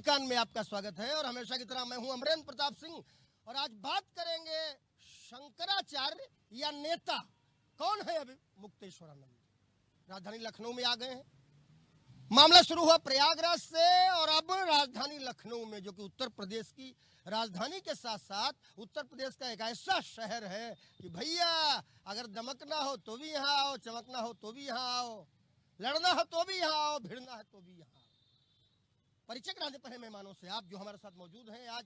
कान में आपका स्वागत है और हमेशा की तरह मैं हूं अमरेंद्र प्रताप सिंह। और आज बात करेंगे शंकराचार्य या नेता कौन है। अभी मुक्तेश्वरानंद राजधानी लखनऊ में आ गए हैं। मामला शुरू हुआ प्रयागराज से और अब राजधानी लखनऊ में, जो कि उत्तर प्रदेश की राजधानी के साथ साथ उत्तर प्रदेश का एक ऐसा शहर है कि भैया अगर दमकना हो तो भी यहाँ आओ, चमकना हो तो भी यहाँ आओ, लड़ना हो तो भी यहाँ आओ, भिड़ना है तो भी यहाँ आओ। परिचय कराने पर है मेहमानों से आप जो हमारे साथ मौजूद हैं। आज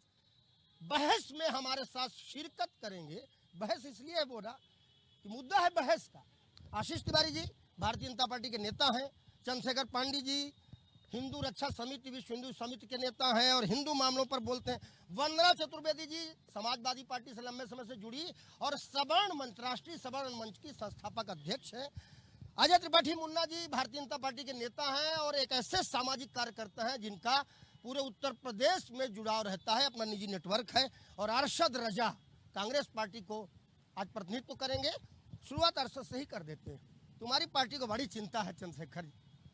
बहस में हमारे साथ शिरकत करेंगे। बहस इसलिए है बोला कि मुद्दा है बहस का। आशीष तिवारी जी भारतीय जनता पार्टी के नेता हैं। चंद्रशेखर पांडे जी हिंदू रक्षा समिति, विश्व हिंदू समिति के नेता हैं और हिंदू मामलों पर बोलते हैं। वंदना चतुर्वेदी जी समाजवादी पार्टी से लंबे समय से जुड़ी और सवर्ण मंच, राष्ट्रीय सवर्ण मंच की संस्थापक अध्यक्ष हैं। अजय त्रिपाठी मुन्ना जी भारतीय जनता पार्टी के नेता हैं और एक ऐसे सामाजिक कार्यकर्ता हैं जिनका पूरे उत्तर प्रदेश में जुड़ाव रहता है, अपना निजी नेटवर्क है। और अरशद रजा कांग्रेस पार्टी को आज प्रतिनिधित्व करेंगे। शुरुआत अरशद से ही कर देते हैं। तुम्हारी पार्टी को बड़ी चिंता है चंद्रशेखर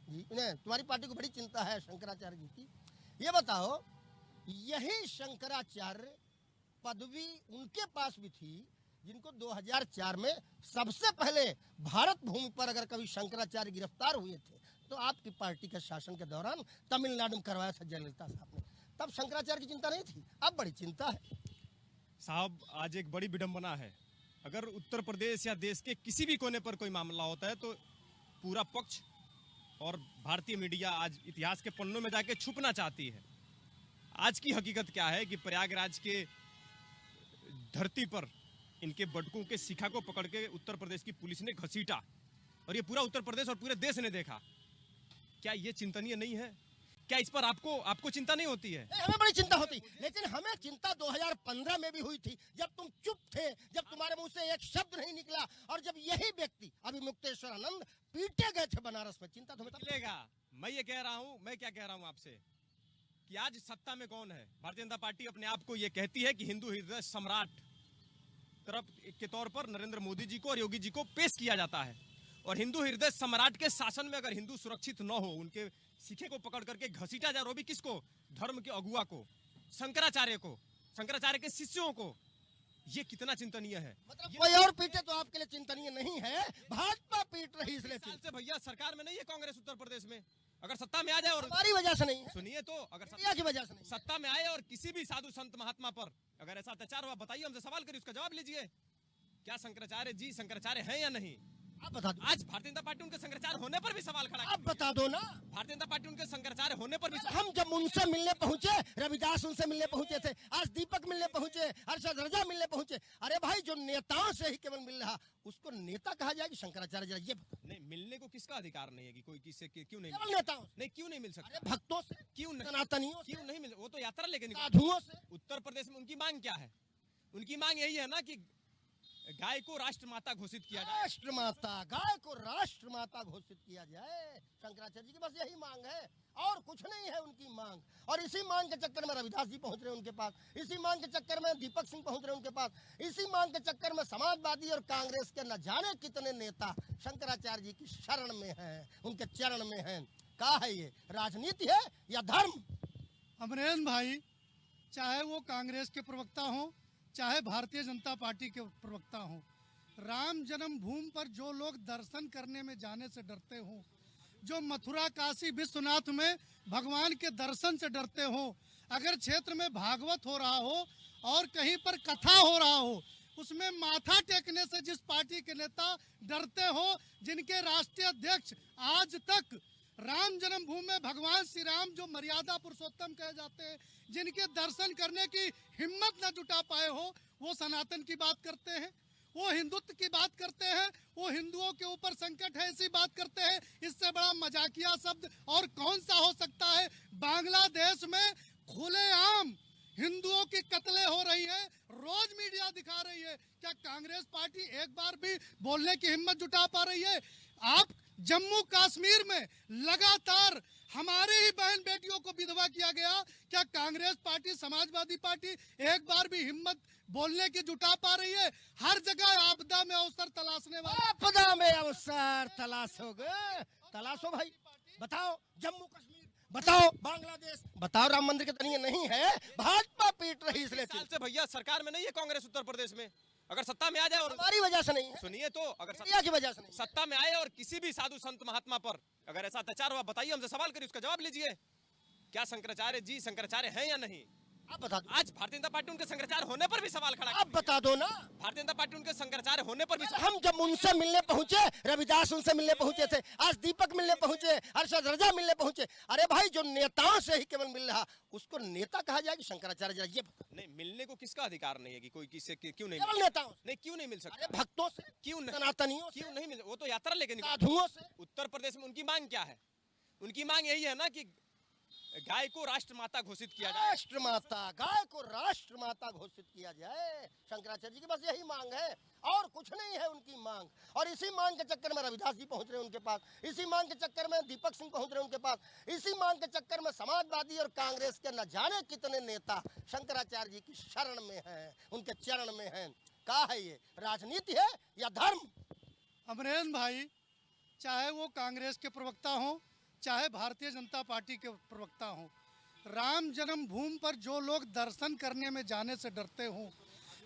जी, तुम्हारी पार्टी को बड़ी चिंता है शंकराचार्य जी की। ये बताओ, यही शंकराचार्य पदवी उनके पास भी थी जिनको 2004 में सबसे पहले भारत भूमि पर अगर कभी शंकराचार्य गिरफ्तार हुए थे तो आपकी पार्टी के शासन के दौरान तमिलनाडु में करवाया था जयललिता साहब ने। तब शंकराचार्य की चिंता नहीं थी, अब बड़ी चिंता है साहब। आज एक बड़ी विडंबना है। अगर उत्तर प्रदेश या देश के किसी भी कोने पर कोई मामला होता है तो पूरा पक्ष और भारतीय मीडिया आज इतिहास के पन्नों में जाके छुपना चाहती है। आज की हकीकत क्या है कि प्रयागराज के धरती पर इनके बटकों के शिखा को पकड़ के उत्तर प्रदेश की पुलिस ने घसीटा और ये पूरा उत्तर प्रदेश और पूरे देश ने देखा। क्या ये चिंतनीय नहीं है? क्या इस पर आपको चिंता नहीं होती है? हमें बड़ी चिंता होती, लेकिन हमें चिंता 2015 में भी हुई थी जब तुम चुप थे, जब तुम्हारे मुंह से एक शब्द नहीं निकला और जब यही व्यक्ति अभी मुक्तेश्वरानंद पीटे गए थे बनारस में। चिंता तुम्हें निकलेगा। मैं ये कह रहा हूँ, मैं क्या कह रहा हूँ आपसे कि आज सत्ता में कौन है? भारतीय जनता पार्टी अपने आप को ये कहती है कि हिंदू हृदय सम्राट तरफ के तौर पर नरेंद्र मोदी जी को और योगी जी को पेश किया जाता है। और हिंदू हृदय सम्राट के शासन में अगर हिंदू सुरक्षित न हो, उनके शिखे को पकड़ करके घसीटा जा, वो भी किसको? धर्म के अगुआ को, शंकराचार्य को, शंकराचार्य के शिष्यों को। ये कितना चिंतनीय है? मतलब कोई और पीटे तो आपके लिए चिंतनीय नहीं है, भाजपा पीट रही इसलिए से। भैया सरकार में नहीं है कांग्रेस उत्तर प्रदेश में। अगर सत्ता में आ जाए और हमारी वजह से नहीं है, सुनिए तो, अगर की वजह से नहीं, सत्ता में आए और किसी भी साधु संत महात्मा पर अगर ऐसा अत्याचार हुआ, बताइए, हमसे सवाल करिए, उसका जवाब लीजिए। क्या शंकराचार्य जी शंकराचार्य हैं या नहीं? आप बता दो। आज भारतीय जनता पार्टी उनके शंकराचार्य होने पर भी सवाल खड़ा, आप बता दो ना। भारतीय जनता पार्टी उनके शंकराचार्य होने पर भी हम जब उनसे मिलने पहुंचे, रविदास उनसे मिलने पहुंचे थे, आज दीपक मिलने पहुंचे, अरशद रजा मिलने पहुंचे। अरे भाई, जो नेताओं से ही केवल मिल रहा उसको नेता कहा जाए कि शंकराचार्य? जरा ये बता। नहीं, मिलने को किसका अधिकार नहीं है कि कोई किससे क्यों नहीं? केवल नेताओं नहीं, क्यों नहीं मिल सकता? भक्तों से, क्यों नहीं? सनातनियों क्यों नहीं मिल? वो तो यात्रा लेके साधुओं से। उत्तर प्रदेश में उनकी मांग क्या है? उनकी मांग यही है ना कि गाय को राष्ट्रमाता घोषित किया जाए। राष्ट्रमाता, गाय को राष्ट्रमाता घोषित किया जाए, शंकराचार्य जी की बस यही मांग है और कुछ नहीं है उनकी मांग। और इसी मांग के चक्कर में रविदास जी पहुंच रहे उनके पास, इसी मांग के चक्कर में दीपक सिंह पहुंच रहे उनके पास, इसी मांग के चक्कर में समाजवादी और कांग्रेस के न जाने कितने नेता शंकराचार्य जी की शरण में हैं, उनके चरण में हैं। क्या है ये? राजनीति है या धर्म? अमरेंद्र भाई, चाहे वो कांग्रेस के प्रवक्ता हो, चाहे भारतीय जनता पार्टी के प्रवक्ता हो, राम जन्मभूमि पर जो लोग दर्शन करने में जाने से डरते हो, जो मथुरा काशी विश्वनाथ में भगवान के दर्शन से डरते हो, अगर क्षेत्र में भागवत हो रहा हो और कहीं पर कथा हो रहा हो, उसमें माथा टेकने से जिस पार्टी के नेता डरते हो, जिनके राष्ट्रीय अध्यक्ष आज तक राम जन्मभूमि में भगवान श्री राम जो मर्यादा पुरुषोत्तम कहे जाते हैं, जिनके दर्शन करने की हिम्मत न जुटा पाए हो, वो सनातन की बात करते हैं, वो हिंदुत्व की बात करते हैं, वो हिंदुओं के ऊपर संकट है ऐसी बात करते हैं। इससे बड़ा मजाकिया शब्द और कौन सा हो सकता है? बांग्लादेश में खुलेआम हिंदुओं की कत्लें हो रही है, रोज मीडिया दिखा रही है। क्या कांग्रेस पार्टी एक बार भी बोलने की हिम्मत जुटा पा रही है? आप जम्मू कश्मीर में लगातार हमारी ही बहन बेटियों को विधवा किया गया, क्या कांग्रेस पार्टी, समाजवादी पार्टी एक बार भी हिम्मत बोलने की जुटा पा रही है? हर जगह आपदा में अवसर तलाशने वाले, आपदा में अवसर तलाशोगे, तलाशो भाई। बताओ, जम्मू कश्मीर बताओ बांग्लादेश, बताओ राम मंदिर के तनिए नहीं है, भाजपा पीट रही इसलिए साल से भैया सरकार में नहीं है कांग्रेस उत्तर प्रदेश में। अगर सत्ता में आ जाए और हमारी वजह से नहीं है, सुनिए तो, अगर मीडिया की वजह से नहीं है। सत्ता में आए और किसी भी साधु संत महात्मा पर अगर ऐसा अत्याचार हुआ, बताइए, हमसे सवाल करिए, उसका जवाब लीजिए। क्या शंकराचार्य जी शंकराचार्य हैं या नहीं? आप बता दो, आज भारतीय जनता पार्टी उनके शंकराचार्य होने पर भी सवाल खड़ा आप बता दो ना। भारतीय जनता पार्टी उनके शंकराचार्य होने पर भी हम जब उनसे मिलने पहुंचे, रविदास उनसे मिलने पहुंचे थे, आज दीपक मिलने पहुंचे, हर्षद रजा मिलने पहुंचे। अरे भाई, जो नेताओं से ही केवल मिल रहा उसको नेता कहा जाएगा, शंकराचार्य जरा ये बता। नहीं, मिलने को किसका अधिकार नहीं है कि कोई किससे क्यों नहीं केवल मिल- नेताओं से, नहीं, क्यों नहीं मिल सकता? अरे भक्तों से, क्यों नहीं, सनातनियों से, क्यों नहीं मिल? वो तो यात्रा लेके निकले। साधुओं से। उत्तर प्रदेश में उनकी मांग क्या है? उनकी मांग यही है ना कि गाय को राष्ट्र माता घोषित किया जाए। राष्ट्र माता, गाय को राष्ट्र माता घोषित किया जाए, शंकराचार्य जी की बस यही मांग है, और कुछ नहीं है उनकी मांग। और इसी मांग के चक्कर में रविदास जी पहुंच रहे हैं उनके पास, इसी मांग के चक्कर में दीपक सिंह पहुंच रहे हैं उनके पास, इसी मांग के चक्कर में समाजवादी और कांग्रेस के न जाने कितने नेता शंकराचार्य जी की शरण में हैं, उनके चरण में हैं। क्या है ये, राजनीति है या धर्म? अमरेंद्र भाई, चाहे वो कांग्रेस के प्रवक्ता हों, चाहे भारतीय जनता पार्टी के प्रवक्ता हों, राम जन्मभूमि पर जो लोग दर्शन करने में जाने से डरते हों,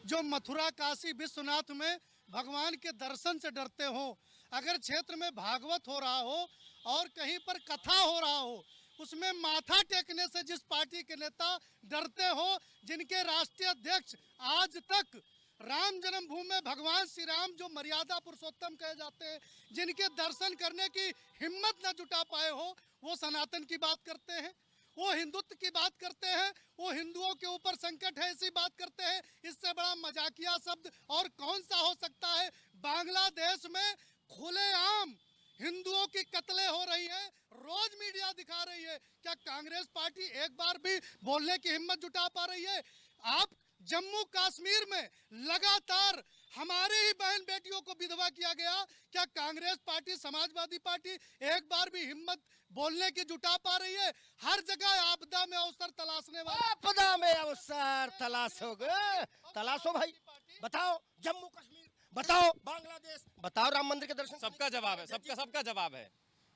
जो मथुरा काशी विश्वनाथ में भगवान के दर्शन से डरते हों, अगर क्षेत्र में भागवत हो रहा हो और कहीं पर कथा हो रहा हो, उसमें माथा टेकने से जिस पार्टी के नेता डरते हो, जिनके राष्ट्रीय अध्यक्ष आज तक राम जन्मभूमि में भगवान श्री राम जो मर्यादा पुरुषोत्तम कहे जाते हैं, जिनके दर्शन करने की हिम्मत न जुटा पाए हो, वो सनातन की बात करते हैं, वो हिंदुत्व की बात करते हैं, वो हिंदुओं के ऊपर संकट है ऐसी बात करते हैं। इससे बड़ा मजाकिया शब्द और कौन सा हो सकता है? बांग्लादेश में खुलेआम हिंदुओं की कत्लें हो रही है, रोज मीडिया दिखा रही है। क्या कांग्रेस पार्टी एक बार भी बोलने की हिम्मत जुटा पा रही है? आप जम्मू कश्मीर में लगातार हमारी ही बहन बेटियों को विधवा किया गया, क्या कांग्रेस पार्टी समाजवादी पार्टी एक बार भी हिम्मत बोलने की जुटा पा रही है? हर जगह आपदा में अवसर तलाशने वाले, आपदा में अवसर तलाशोगे, तलाशो भाई। बताओ जम्मू कश्मीर, बताओ बांग्लादेश, बताओ राम मंदिर के दर्शन। सबका जवाब है, सबका जवाब है।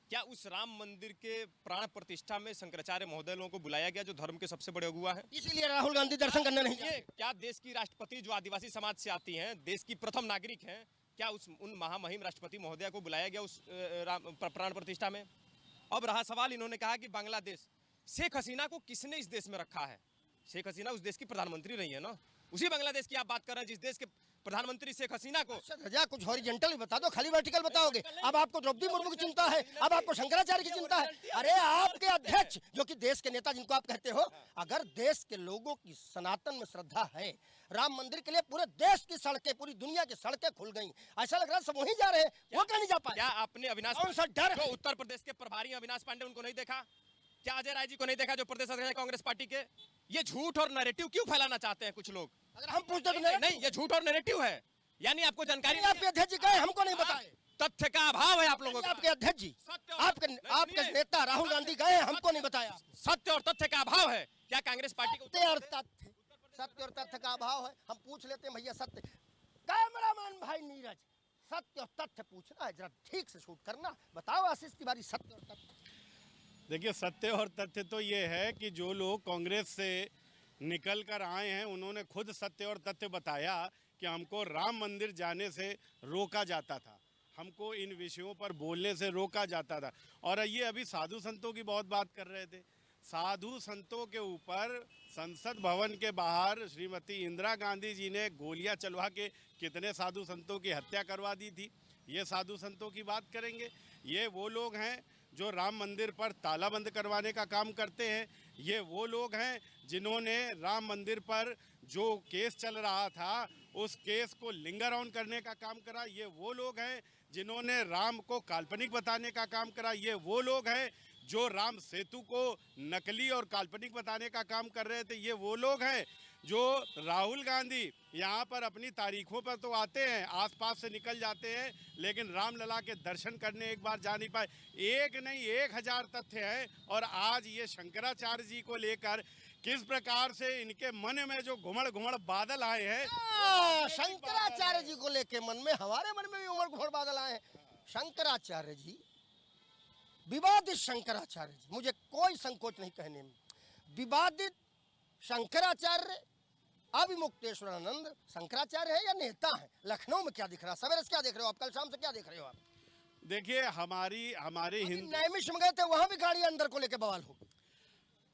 क्या उस राम मंदिर के प्राण प्रतिष्ठा में शंकराचार्य महोदय लोगों को बुलाया गया जो धर्म के सबसे बड़े अगुवा है? इसीलिए राहुल गांधी दर्शन करने नहीं ये गए। क्या देश की राष्ट्रपति जो आदिवासी समाज से आती हैं, देश की प्रथम नागरिक हैं, क्या उन महामहिम राष्ट्रपति महोदया को बुलाया गया उस प्राण प्रतिष्ठा में? अब रहा सवाल, इन्होंने कहा कि बांग्लादेश, शेख हसीना को किसने इस देश में रखा है? शेख हसीना उस देश की प्रधानमंत्री रही है ना, उसी बांग्लादेश की आप बात कर रहे हैं जिस देश के प्रधानमंत्री शेख हसीना को। रजा कुछ हॉरिजेंटल बता दो, खाली वर्टिकल बताओगे। अब आपको द्रौपदी मुर्मू की चिंता है, अब आपको शंकराचार्य की चिंता है। अरे आपके अध्यक्ष जो कि देश के नेता जिनको आप कहते हो, अगर देश के लोगों की सनातन में श्रद्धा है, राम मंदिर के लिए पूरे देश की सड़कें, पूरी दुनिया की सड़कें खुल गई, ऐसा लग रहा है सब वहीं जा रहे हैं, वो क्या नहीं जा पाए? क्या आपने अविनाश, कौन सा डर जो है? उत्तर प्रदेश के प्रभारी अविनाश पांडे, उनको नहीं देखा? क्या अजय राय जी को नहीं देखा जो प्रदेश अध्यक्ष कांग्रेस पार्टी के? ये झूठ और नैरेटिव क्यों फैलाना चाहते हैं कुछ लोग? अगर हम पूछते तो नहीं, ये झूठ और नैरेटिव है, यानी आपको जानकारी आपके अध्यक्ष जी गए, हमको नहीं बताए। तथ्य का अभाव है आप लोगों का। आपके अध्यक्ष जी, सत्य और- आपके सुनिए। नेता राहुल गांधी गए, हमको नहीं बताया। सत्य और तथ्य का अभाव है। क्या कांग्रेस पार्टी को सत्य और तथ्य, सत्य और तथ्य का अभाव है। हम पूछ लेते हैं भैया सत्य, कैमरामैन भाई नीरज, सत्य और तथ्य पूछना है, जरा ठीक से शूट करना। बताओ आशीष तिवारी, सत्य और तथ्य। देखिए, सत्य और तथ्य तो ये है कि जो लोग कांग्रेस से निकल कर आए हैं, उन्होंने खुद सत्य और तथ्य बताया कि हमको राम मंदिर जाने से रोका जाता था, हमको इन विषयों पर बोलने से रोका जाता था। और ये अभी साधु संतों की बहुत बात कर रहे थे। साधु संतों के ऊपर संसद भवन के बाहर श्रीमती इंदिरा गांधी जी ने गोलियां चलवा के कितने साधु संतों की हत्या करवा दी थी। ये साधु संतों की बात करेंगे? ये वो लोग हैं जो राम मंदिर पर तालाबंद करवाने का काम करते हैं। ये वो लोग हैं जिन्होंने राम मंदिर पर जो केस चल रहा था उस केस को लिंगर ऑन करने का काम करा। ये वो लोग हैं जिन्होंने राम को काल्पनिक बताने का काम करा। ये वो लोग हैं जो राम सेतु को नकली और काल्पनिक बताने का काम कर रहे थे। ये वो लोग हैं जो राहुल गांधी यहाँ पर अपनी तारीखों पर तो आते हैं, आसपास से निकल जाते हैं, लेकिन रामलला के दर्शन करने एक बार जा नहीं पाए। एक नहीं 1000 तथ्य हैं। और आज ये शंकराचार्य जी को लेकर किस प्रकार से इनके मन में जो घुमड़ बादल आए हैं, शंकराचार्य जी को लेके मन में, हमारे मन में भी उमड़ घुमड़ बादल आए हैं। शंकराचार्य जी विवादित शंकराचार्य जी, मुझे कोई संकोच नहीं कहने में, विवादित शंकराचार्य अभिमुक्तेश्वरानंद शंकराचार्य है या नेता है? लखनऊ में क्या दिख रहा है? सवेरे से क्या देख रहे हो आप? कल शाम से क्या देख रहे हो आप? देखिए हमारे हिंदू, नैमिष में गए थे, वहां भी गाड़ी अंदर को लेके बवाल हो।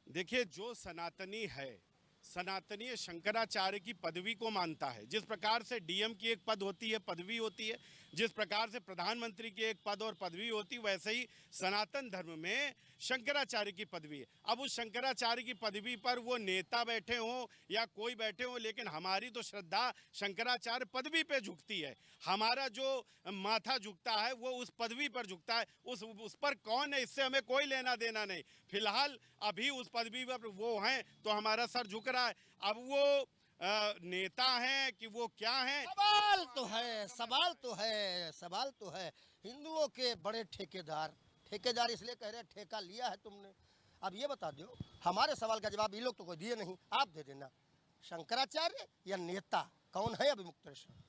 देखिए जो सनातनी है, सनातनी शंकराचार्य की पदवी को मानता है। जिस प्रकार से डीएम की एक पद होती है, पदवी होती है, जिस प्रकार से प्रधानमंत्री की एक पद और पदवी होती है, वैसे ही सनातन धर्म में शंकराचार्य की पदवी है। अब उस शंकराचार्य की पदवी पर वो नेता बैठे हों या कोई बैठे हों, लेकिन हमारी तो श्रद्धा शंकराचार्य पदवी पे झुकती है। हमारा जो माथा झुकता है वो उस पदवी पर झुकता है। उस पर कौन है, इससे हमें कोई लेना देना नहीं। फिलहाल अभी उस पदवी पर वो हैं तो हमारा सर झुक रहा है। अब वो नेता हैं कि वो क्या हैं? सवाल तो है, सवाल तो है, सवाल तो है। हिंदुओं के बड़े ठेकेदार, ठेकेदार इसलिए कह रहे हैं ठेका लिया है तुमने। अब ये बता दो, हमारे सवाल का जवाब ये लोग तो कोई दिए नहीं, आप दे देना। शंकराचार्य या नेता, कौन है अभिमुक्तेश्वर?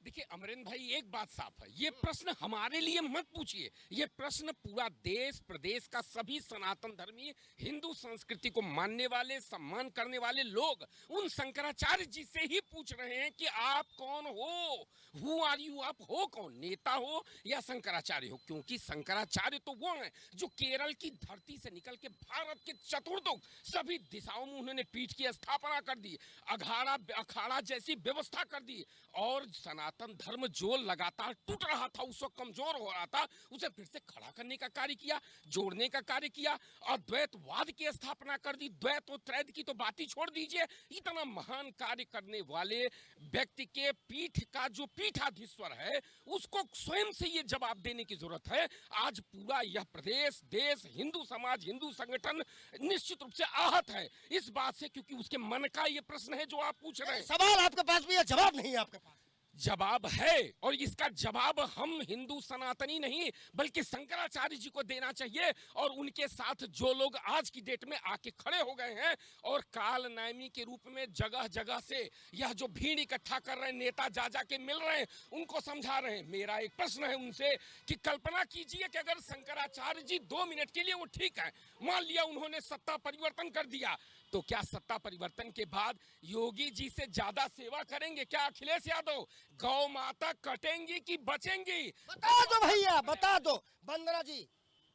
देखिए अमरेंद्र भाई, एक बात साफ है, ये प्रश्न हमारे लिए मत पूछिए, ये प्रश्न पूरा देश प्रदेश का सभी सनातन धर्मी हिंदू संस्कृति को मानने वाले, सम्मान करने वाले लोग उन शंकराचार्य जी से ही पूछ रहे हैं कि आप कौन हो, हु आर यू, आप हो कौन, नेता हो या शंकराचार्य हो? क्योंकि शंकराचार्य तो वो हैं जो केरल की धरती से निकल के भारत के चतुर्दिक सभी दिशाओं में उन्होंने पीठ की स्थापना कर दी, अखाड़ा जैसी व्यवस्था कर दी, और सनातन धर्म जो लगातार टूट रहा था, उसको कमजोर हो रहा था, उसे फिर से खड़ा करने का कार्य किया, जोड़ने का कार्य किया, और द्वैतवाद की स्थापना कर दी। द्वैत और त्रैत की तो बात ही छोड़ दीजिए। इतना महान कार्य करने वाले व्यक्ति के पीठ का जो पीठाधीश्वर है, उसको स्वयं से ये जवाब देने की जरूरत है। आज पूरा यह प्रदेश, देश, हिंदू समाज, हिंदू संगठन निश्चित रूप से आहत है इस बात से, क्योंकि उसके मन का ये प्रश्न है जो आप पूछ रहे हैं। सवाल आपके पास भी है, जवाब नहीं है आपके पास। जवाब है, और इसका जवाब हम हिंदू सनातनी नहीं बल्कि शंकराचार्य जी को देना चाहिए। और उनके साथ जो लोग आज की डेट में आके खड़े हो गए हैं और काल नामी के रूप में जगह जगह से यह जो भीड़ इकट्ठा कर रहे हैं, नेता जा जा के मिल रहे हैं, उनको समझा रहे हैं। मेरा एक प्रश्न है उनसे कि कल्पना कीजिए कि अगर शंकराचार्य जी 2 मिनट के लिए वो ठीक है, मान लिया उन्होंने सत्ता परिवर्तन कर दिया, तो क्या सत्ता परिवर्तन के बाद योगी जी से ज्यादा सेवा करेंगे क्या अखिलेश यादव? गौ माता कटेंगी कि बचेंगी? बता दो भैया, बता दो। वंदना जी,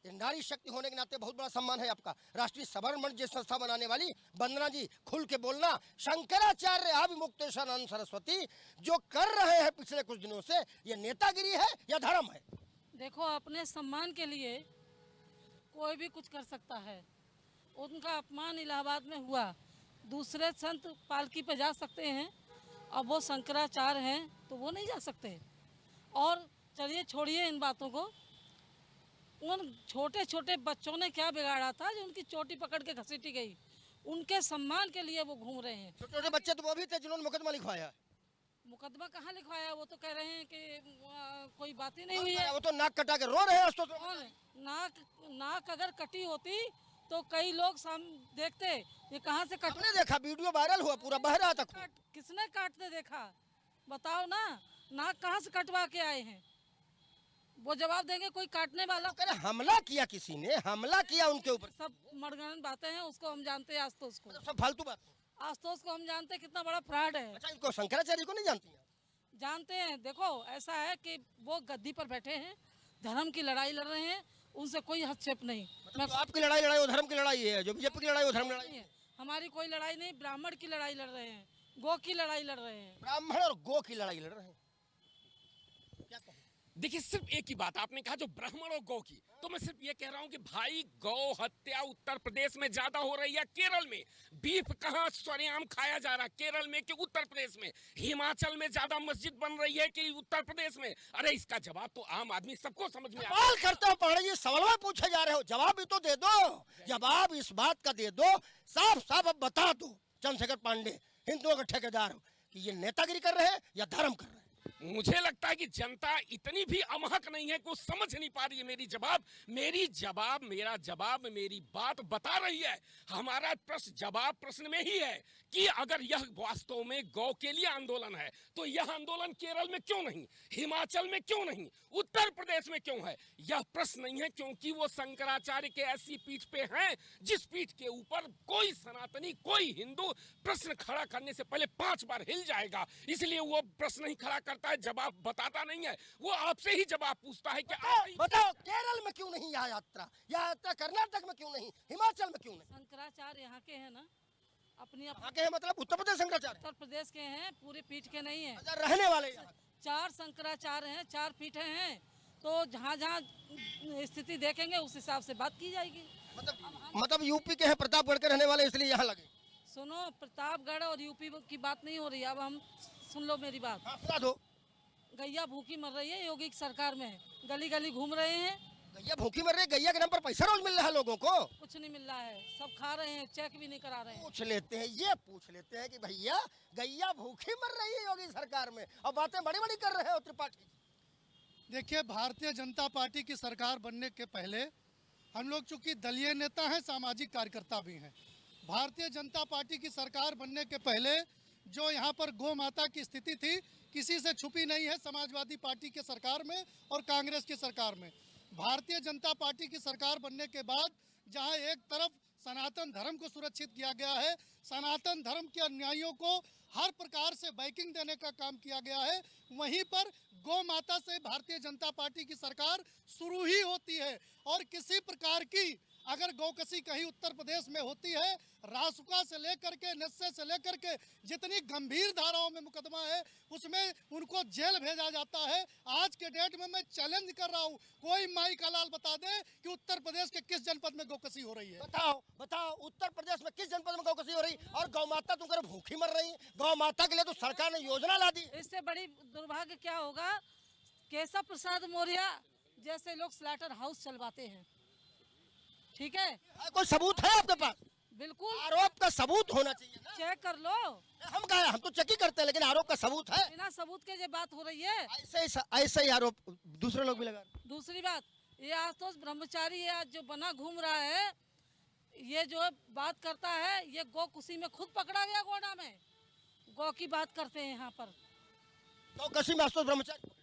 ये नारी शक्ति होने के नाते बहुत बड़ा सम्मान है आपका। राष्ट्रीय सवर्ण मंच जैसी संस्था बनाने वाली वंदना जी, खुल के बोलना। शंकराचार्य अभिमुक्तेश्वरानंद सरस्वती जो कर रहे हैं पिछले कुछ दिनों से, ये नेतागिरी है या धर्म है? देखो, अपने सम्मान के लिए कोई भी कुछ कर सकता है। उनका अपमान इलाहाबाद में हुआ, दूसरे संत पालकी पे जा सकते हैं, अब वो शंकराचार्य हैं तो वो नहीं जा सकते। और चलिए छोड़िए इन बातों को, उन छोटे छोटे बच्चों ने क्या बिगाड़ा था जो उनकी चोटी पकड़ के घसीटी गई? उनके सम्मान के लिए वो घूम रहे हैं। छोटे छोटे बच्चे तो वो भी थे जिन्होंने मुकदमा लिखवाया। मुकदमा कहाँ लिखवाया? वो तो कह रहे हैं कि कोई बात ही नहीं हुई है। वो तो नाक कटा के रो रहे हैं। कौन? नाक अगर कटी होती तो कई लोग देखते ये कहाँ से कट। आपने देखा, वीडियो वायरल हुआ, पूरा बह रहा था। किसने काटते देखा? बताओ ना, नाक कहाँ से कटवा के आए हैं? वो जवाब देंगे कोई काटने वाला। हमला किया, किसी ने हमला किया उनके ऊपर। सब मर्गन बातें हैं, उसको हम जानते हैं। आशुतोष को, सब फालतू बात। आशुतोष को हम जानते हैं कितना बड़ा फ्रॉड है। अच्छा, इनको शंकराचार्य को नहीं जानती हैं? जानते हैं। देखो, ऐसा है कि वो गद्दी पर बैठे हैं, धर्म की लड़ाई लड़ रहे हैं, उनसे कोई हस्तक्षेप नहीं। तो आपकी लड़ाई वो धर्म की लड़ाई है, जो बीजेपी की लड़ाई वो धर्म की लड़ाई है। हमारी कोई लड़ाई नहीं, ब्राह्मण की लड़ाई लड़ रहे हैं, गौ की लड़ाई लड़ रहे हैं। ब्राह्मण और गौ की लड़ाई लड़ रहे हैं। क्या कहूं? देखिए, सिर्फ एक ही बात आपने कहा, जो ब्राह्मण और गौ की, तो मैं सिर्फ ये कह रहा हूं कि भाई, गौ हत्या उत्तर प्रदेश में ज्यादा हो रही है। केरल में बीफ कहां सरेआम खाया जा रहा है, केरल में कि उत्तर प्रदेश में? हिमाचल में ज्यादा मस्जिद बन रही है कि उत्तर प्रदेश में? अरे इसका जवाब तो आम आदमी सबको समझ में सवाल करते हो पहाड़ी जी, सवाल पूछे जा रहे हो, जवाब भी तो दे दो। जवाब इस बात का दे दो, साफ साफ अब बता दो। चंद्रशेखर पांडे, हिंदुओं का ठेकेदार हो, कि ये नेतागिरी कर रहे हैं या धर्म कर रहे हैं? मुझे लगता है कि जनता इतनी भी अमहक नहीं है कि वो समझ नहीं पा रही है मेरा जवाब मेरी बात बता रही है। हमारा प्रश्न में ही है कि अगर यह वास्तव में गौ के लिए आंदोलन है तो यह आंदोलन केरल में क्यों नहीं, हिमाचल में क्यों नहीं, उत्तर प्रदेश में क्यों है? यह प्रश्न नहीं है, क्योंकि वो शंकराचार्य के ऐसी पीठ पे हैं जिस पीठ के ऊपर कोई सनातनी, कोई हिंदू प्रश्न खड़ा करने से पहले 5 बार हिल जाएगा। इसलिए वो प्रश्न नहीं खड़ा करता है, जवाब बताता नहीं है, वो आपसे ही जवाब पूछता है कि बताओ केरल में क्यों नहीं यह यात्रा कर्नाटक में क्यों नहीं, हिमाचल में क्यों नहीं? शंकराचार्य यहाँ के हैं ना, अपनी यहाँ के हैं मतलब उत्तर प्रदेश शंकराचार्य, उत्तर प्रदेश के हैं, पूरी पीठ के नहीं है। अच्छा, रहने वाले यहाँ। 4 शंकराचार्य हैं, 4 पीठें हैं, तो जहाँ जहाँ स्थिति देखेंगे उस हिसाब से बात की जाएगी। मतलब यूपी के हैं, प्रतापगढ़ के रहने वाले, इसलिए यहाँ लगे। सुनो, प्रतापगढ़ और यूपी की बात नहीं हो रही है, अब हम सुन लो मेरी बात। हाँ, सुना दो। गैया भूखी मर रही है, योगी की सरकार में है, गली गली घूम रहे हैं। गैया भूखी मर रही है, गैया के नाम पर पैसा रोज मिल रहा है लोगों को। कुछ नहीं मिल रहा है, सब खा रहे हैं, चेक भी नहीं करा रहे हैं। पूछ लेते हैं कि भैया गैया भूखी मर रही है योगी सरकार में, और बातें बड़ी बड़ी कर रहे हो त्रिपाठी। देखिए, भारतीय जनता पार्टी की सरकार बनने के पहले हम लोग चूंकि दलीय नेता हैं, सामाजिक कार्यकर्ता भी हैं। भारतीय जनता पार्टी की सरकार बनने के पहले जो यहाँ पर गौ माता की स्थिति थी, किसी से छुपी नहीं है, समाजवादी पार्टी के सरकार में और कांग्रेस की सरकार में। भारतीय जनता पार्टी की सरकार बनने के बाद जहाँ एक तरफ सनातन धर्म को सुरक्षित किया गया है, सनातन धर्म के अनुयायियों को हर प्रकार से बैकिंग देने का काम किया गया है, वहीं पर गौ माता से भारतीय जनता पार्टी की सरकार शुरू ही होती है। और किसी प्रकार की अगर गौकसी कहीं उत्तर प्रदेश में होती है, रासुका से लेकर के, नस्से से लेकर के जितनी गंभीर धाराओं में मुकदमा है, उसमें उनको जेल भेजा जाता है। आज के डेट में मैं चैलेंज कर रहा हूँ, कोई माई का लाल बता दे कि उत्तर प्रदेश के किस जनपद में गौकसी हो रही है। बताओ उत्तर प्रदेश में किस जनपद में गौकसी हो रही, और गौ माता तुम करो भूखी मर रही। गौ माता के लिए तो सरकार ने योजना ला दी। इससे बड़ी दुर्भाग्य क्या होगा, केशव प्रसाद मौर्य जैसे लोग स्लैटर हाउस चलवाते हैं, ठीक है? कोई सबूत है आपके पास? बिल्कुल, आरोप का सबूत होना चाहिए ना। चेक कर लो। हम तो चेक ही करते हैं, लेकिन आरोप का सबूत है? बिना सबूत के ये बात हो रही है। ऐसे ही आरोप दूसरे लोग भी लगा। दूसरी बात, ये आशुतोष ब्रह्मचारी ये आज जो बना घूम रहा है, ये जो बात करता है, ये गौ कुशी में खुद पकड़ा गया, गोंडा में गौ की बात करते हैं यहाँ पर। गौकसी में आशुतोष ब्रह्मचारी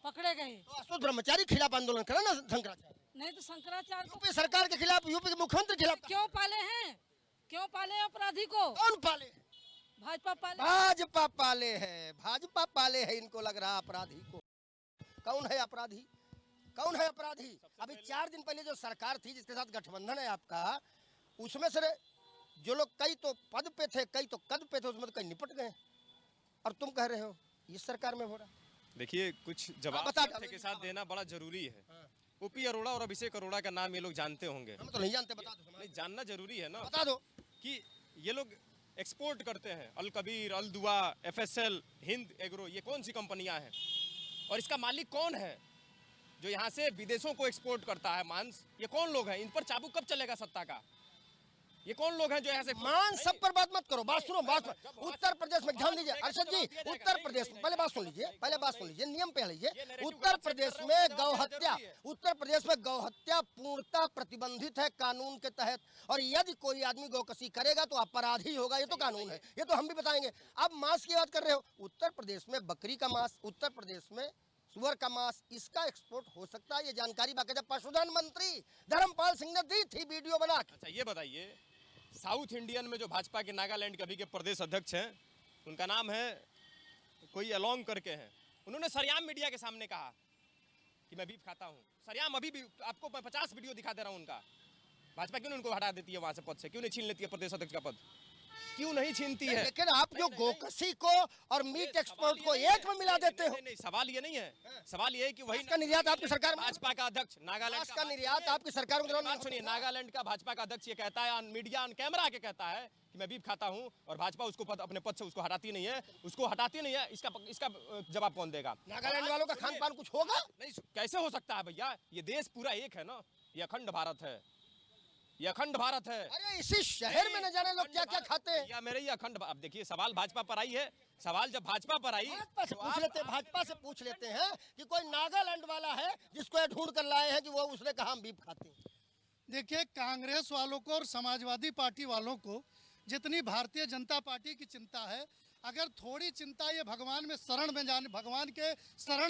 पकड़े गए, तो आशुतोष ब्रह्मचारी खिलाफ आंदोलन करा ना शंकराचार्य। नहीं तो शंकराचार्य को यूपी सरकार के खिलाफ, यूपी के मुख्यमंत्री के खिलाफ। क्यों पाले हैं? क्यों पाले अपराधी को? कौन पाले? भाजपा पाले। भाजपा पाले है, भाजपा पाले है। इनको लग रहा अपराधी को। कौन है अपराधी? कौन है अपराधी? अभी 4 दिन पहले जो सरकार थी जिसके साथ गठबंधन है आपका, उसमें से जो लोग कई तो पद पे थे, कई तो कद पे थे, उसमें तो कई निपट गए, और तुम कह रहे हो इस सरकार में हो रहा। देखिए, कुछ जवाब तथ्य के साथ देना बड़ा जरूरी है। ओपी अरोड़ा और अभिषेक अरोड़ा का नाम ये लोग जानते होंगे। हम तो नहीं जानते, बता दो। नहीं, जानना जरूरी है ना। बता दो कि ये लोग एक्सपोर्ट करते हैं, अल कबीर, अल दुआ, FSL, हिंद एग्रो, ये कौन सी कंपनियां हैं और इसका मालिक कौन है जो यहाँ से विदेशों को एक्सपोर्ट करता है मांस? ये कौन लोग हैं? इन पर चाबू कब चलेगा सत्ता का? ये कौन लोग हैं जो यहाँ से मान सब पर बात मत करो, बात सुनो, बात उत्तर प्रदेश में ध्यान दीजिए। अर्षद जी, उत्तर प्रदेश में पहले बात सुन लीजिए, नियम पे लीजिए। उत्तर प्रदेश में गौ हत्या पूर्णतः प्रतिबंधित है कानून के तहत, और यदि कोई आदमी गौकसी करेगा तो अपराधी होगा, ये तो कानून है, ये तो हम भी बताएंगे। अब मांस की बात कर रहे हो, उत्तर प्रदेश में बकरी का मांस, उत्तर प्रदेश में सुअर का मांस, इसका एक्सपोर्ट हो सकता है। ये जानकारी बाकायदा पशुधन मंत्री धर्मपाल सिंह ने दी थी वीडियो बना के। अच्छा, ये बताइए, साउथ इंडियन में जो भाजपा के नागालैंड के अभी के प्रदेश अध्यक्ष हैं, उनका नाम है कोई अलोंग करके हैं, उन्होंने सरेआम मीडिया के सामने कहा कि मैं बीफ खाता हूँ। सरेआम, अभी भी आपको 50 वीडियो दिखा दे रहा हूँ उनका। भाजपा क्यों उनको हटा देती है वहां से पद से? क्यों नहीं छीन लेती है प्रदेश अध्यक्ष का पद? क्यों नहीं छीनती है? लेकिन आप जो गोकसी को और मीट एक्सपोर्ट को एक में मिला देते हो। नहीं, सवाल ये नहीं है, सवाल ये है कि वही का निर्यात आपकी सरकार में, भाजपा का अध्यक्ष नागालैंड का निर्यात आपकी सरकार में। बात सुनिए, नागालैंड का भाजपा का अध्यक्ष ये कहता है, मीडिया ऑन कैमरा के कहता है कि मैं बीफ खाता हूं, और भाजपा उसको अपने पद से उसको हटाती नहीं है। इसका जवाब कौन देगा? नागालैंड वालों का खान पान कुछ होगा? नहीं, कैसे हो सकता है भैया? ये देश पूरा एक है ना, ये अखंड भारत है, ये अखंड भारत है। अरे इसी शहर में न जाने लोग क्या क्या खाते हैं। या मेरे ये अखंड, अब देखिए, सवाल भाजपा पर आई है, सवाल जब भाजपा पर आई भाजपा से पूछ लेते हैं, भाजपा से पूछ लेते हैं कि कोई नागालैंड वाला है जिसको ये ढूंढ कर लाए हैं कि वो उसने कहा हम बीफ खाते हैं। देखिए, कांग्रेस वालों को और समाजवादी पार्टी वालों को जितनी भारतीय जनता पार्टी की चिंता है, अगर थोड़ी चिंता ये भगवान के शरण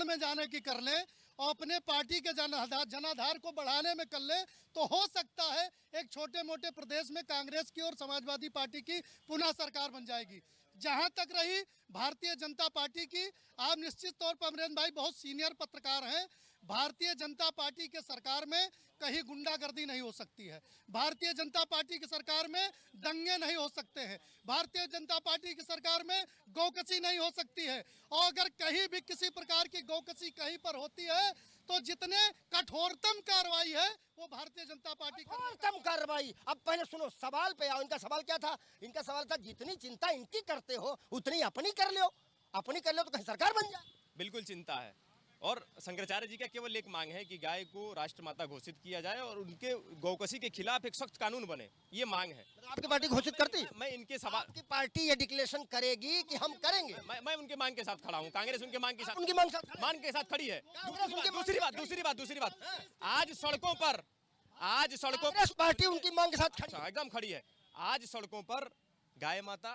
में जाने की कर ले और अपने पार्टी के जनाधार को बढ़ाने में कर ले, तो हो सकता है एक छोटे मोटे प्रदेश में कांग्रेस की और समाजवादी पार्टी की पुनः सरकार बन जाएगी। जहां तक रही भारतीय जनता पार्टी की, आप निश्चित तौर पर अमरेंद्र भाई बहुत सीनियर पत्रकार हैं, भारतीय जनता पार्टी के सरकार में कहीं गुंडागर्दी नहीं हो सकती है, भारतीय जनता पार्टी की सरकार में दंगे नहीं हो सकते हैं, भारतीय जनता पार्टी की सरकार में गौकसी नहीं हो सकती है। और अगर कहीं भी किसी प्रकार की गौकसी कहीं पर होती है तो जितने कठोरतम कार्रवाई है वो भारतीय जनता पार्टी कठोरतम कार्रवाई। अब पहले सुनो, सवाल पे आओ। इनका सवाल क्या था? इनका सवाल था जितनी चिंता इनकी करते हो उतनी अपनी कर लो, अपनी कर लो तो कहीं सरकार बन जाए। बिल्कुल चिंता है। और शंकराचार्य जी का केवल एक मांग है कि गाय को राष्ट्रमाता घोषित किया जाए और उनके गौकसी के खिलाफ एक सख्त कानून बने, ये मांग है। आपकी पार्टी घोषित करती? मैं इनके सवाल, आपकी पार्टी ये डिक्लेरेशन करेगी कि हम करेंगे? मैं उनके मांग के साथ खड़ा हूँ। कांग्रेस उनके मांग के साथ उनकी मांग के साथ खड़ी है। दूसरी बात, आज सड़कों कांग्रेस पार्टी उनकी मांग के साथ खड़ी है। एकदम खड़ी है। आज सड़कों पर गाय माता,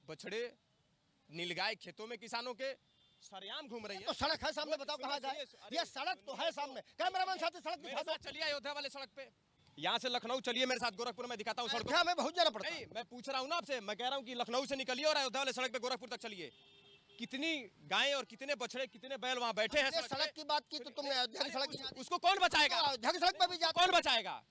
बछड़े, नीलगाय खेतों में किसानों के सरेआम घूम रही है। तो सड़क है सामने, बताओ कहाँ जाए? ये सड़क तो है सामने। कैमरामैन साथी सड़क दिखा दो। चलिए अयोध्या वाले सड़क पे, यहाँ से लखनऊ चलिए मेरे साथ, गोरखपुर में दिखाता हूँ सड़क। अयोध्या में बहुत जाना पड़ता है। नहीं, मैं पूछ रहा हूँ ना आपसे, मैं कह रहा हूँ कि लखनऊ से निकलिए और अयोध्या वाले सड़क पे गोरखपुर तक चलिए। कितनी गायें और कितने बछड़े, कितने बैल वहाँ बैठे हैं। सड़क की बात की तो तुमने अयोध्या की सड़क की, उसको कौन बचाएगा? अयोध्या की सड़क पे भी जाते। कौन बचाएगा?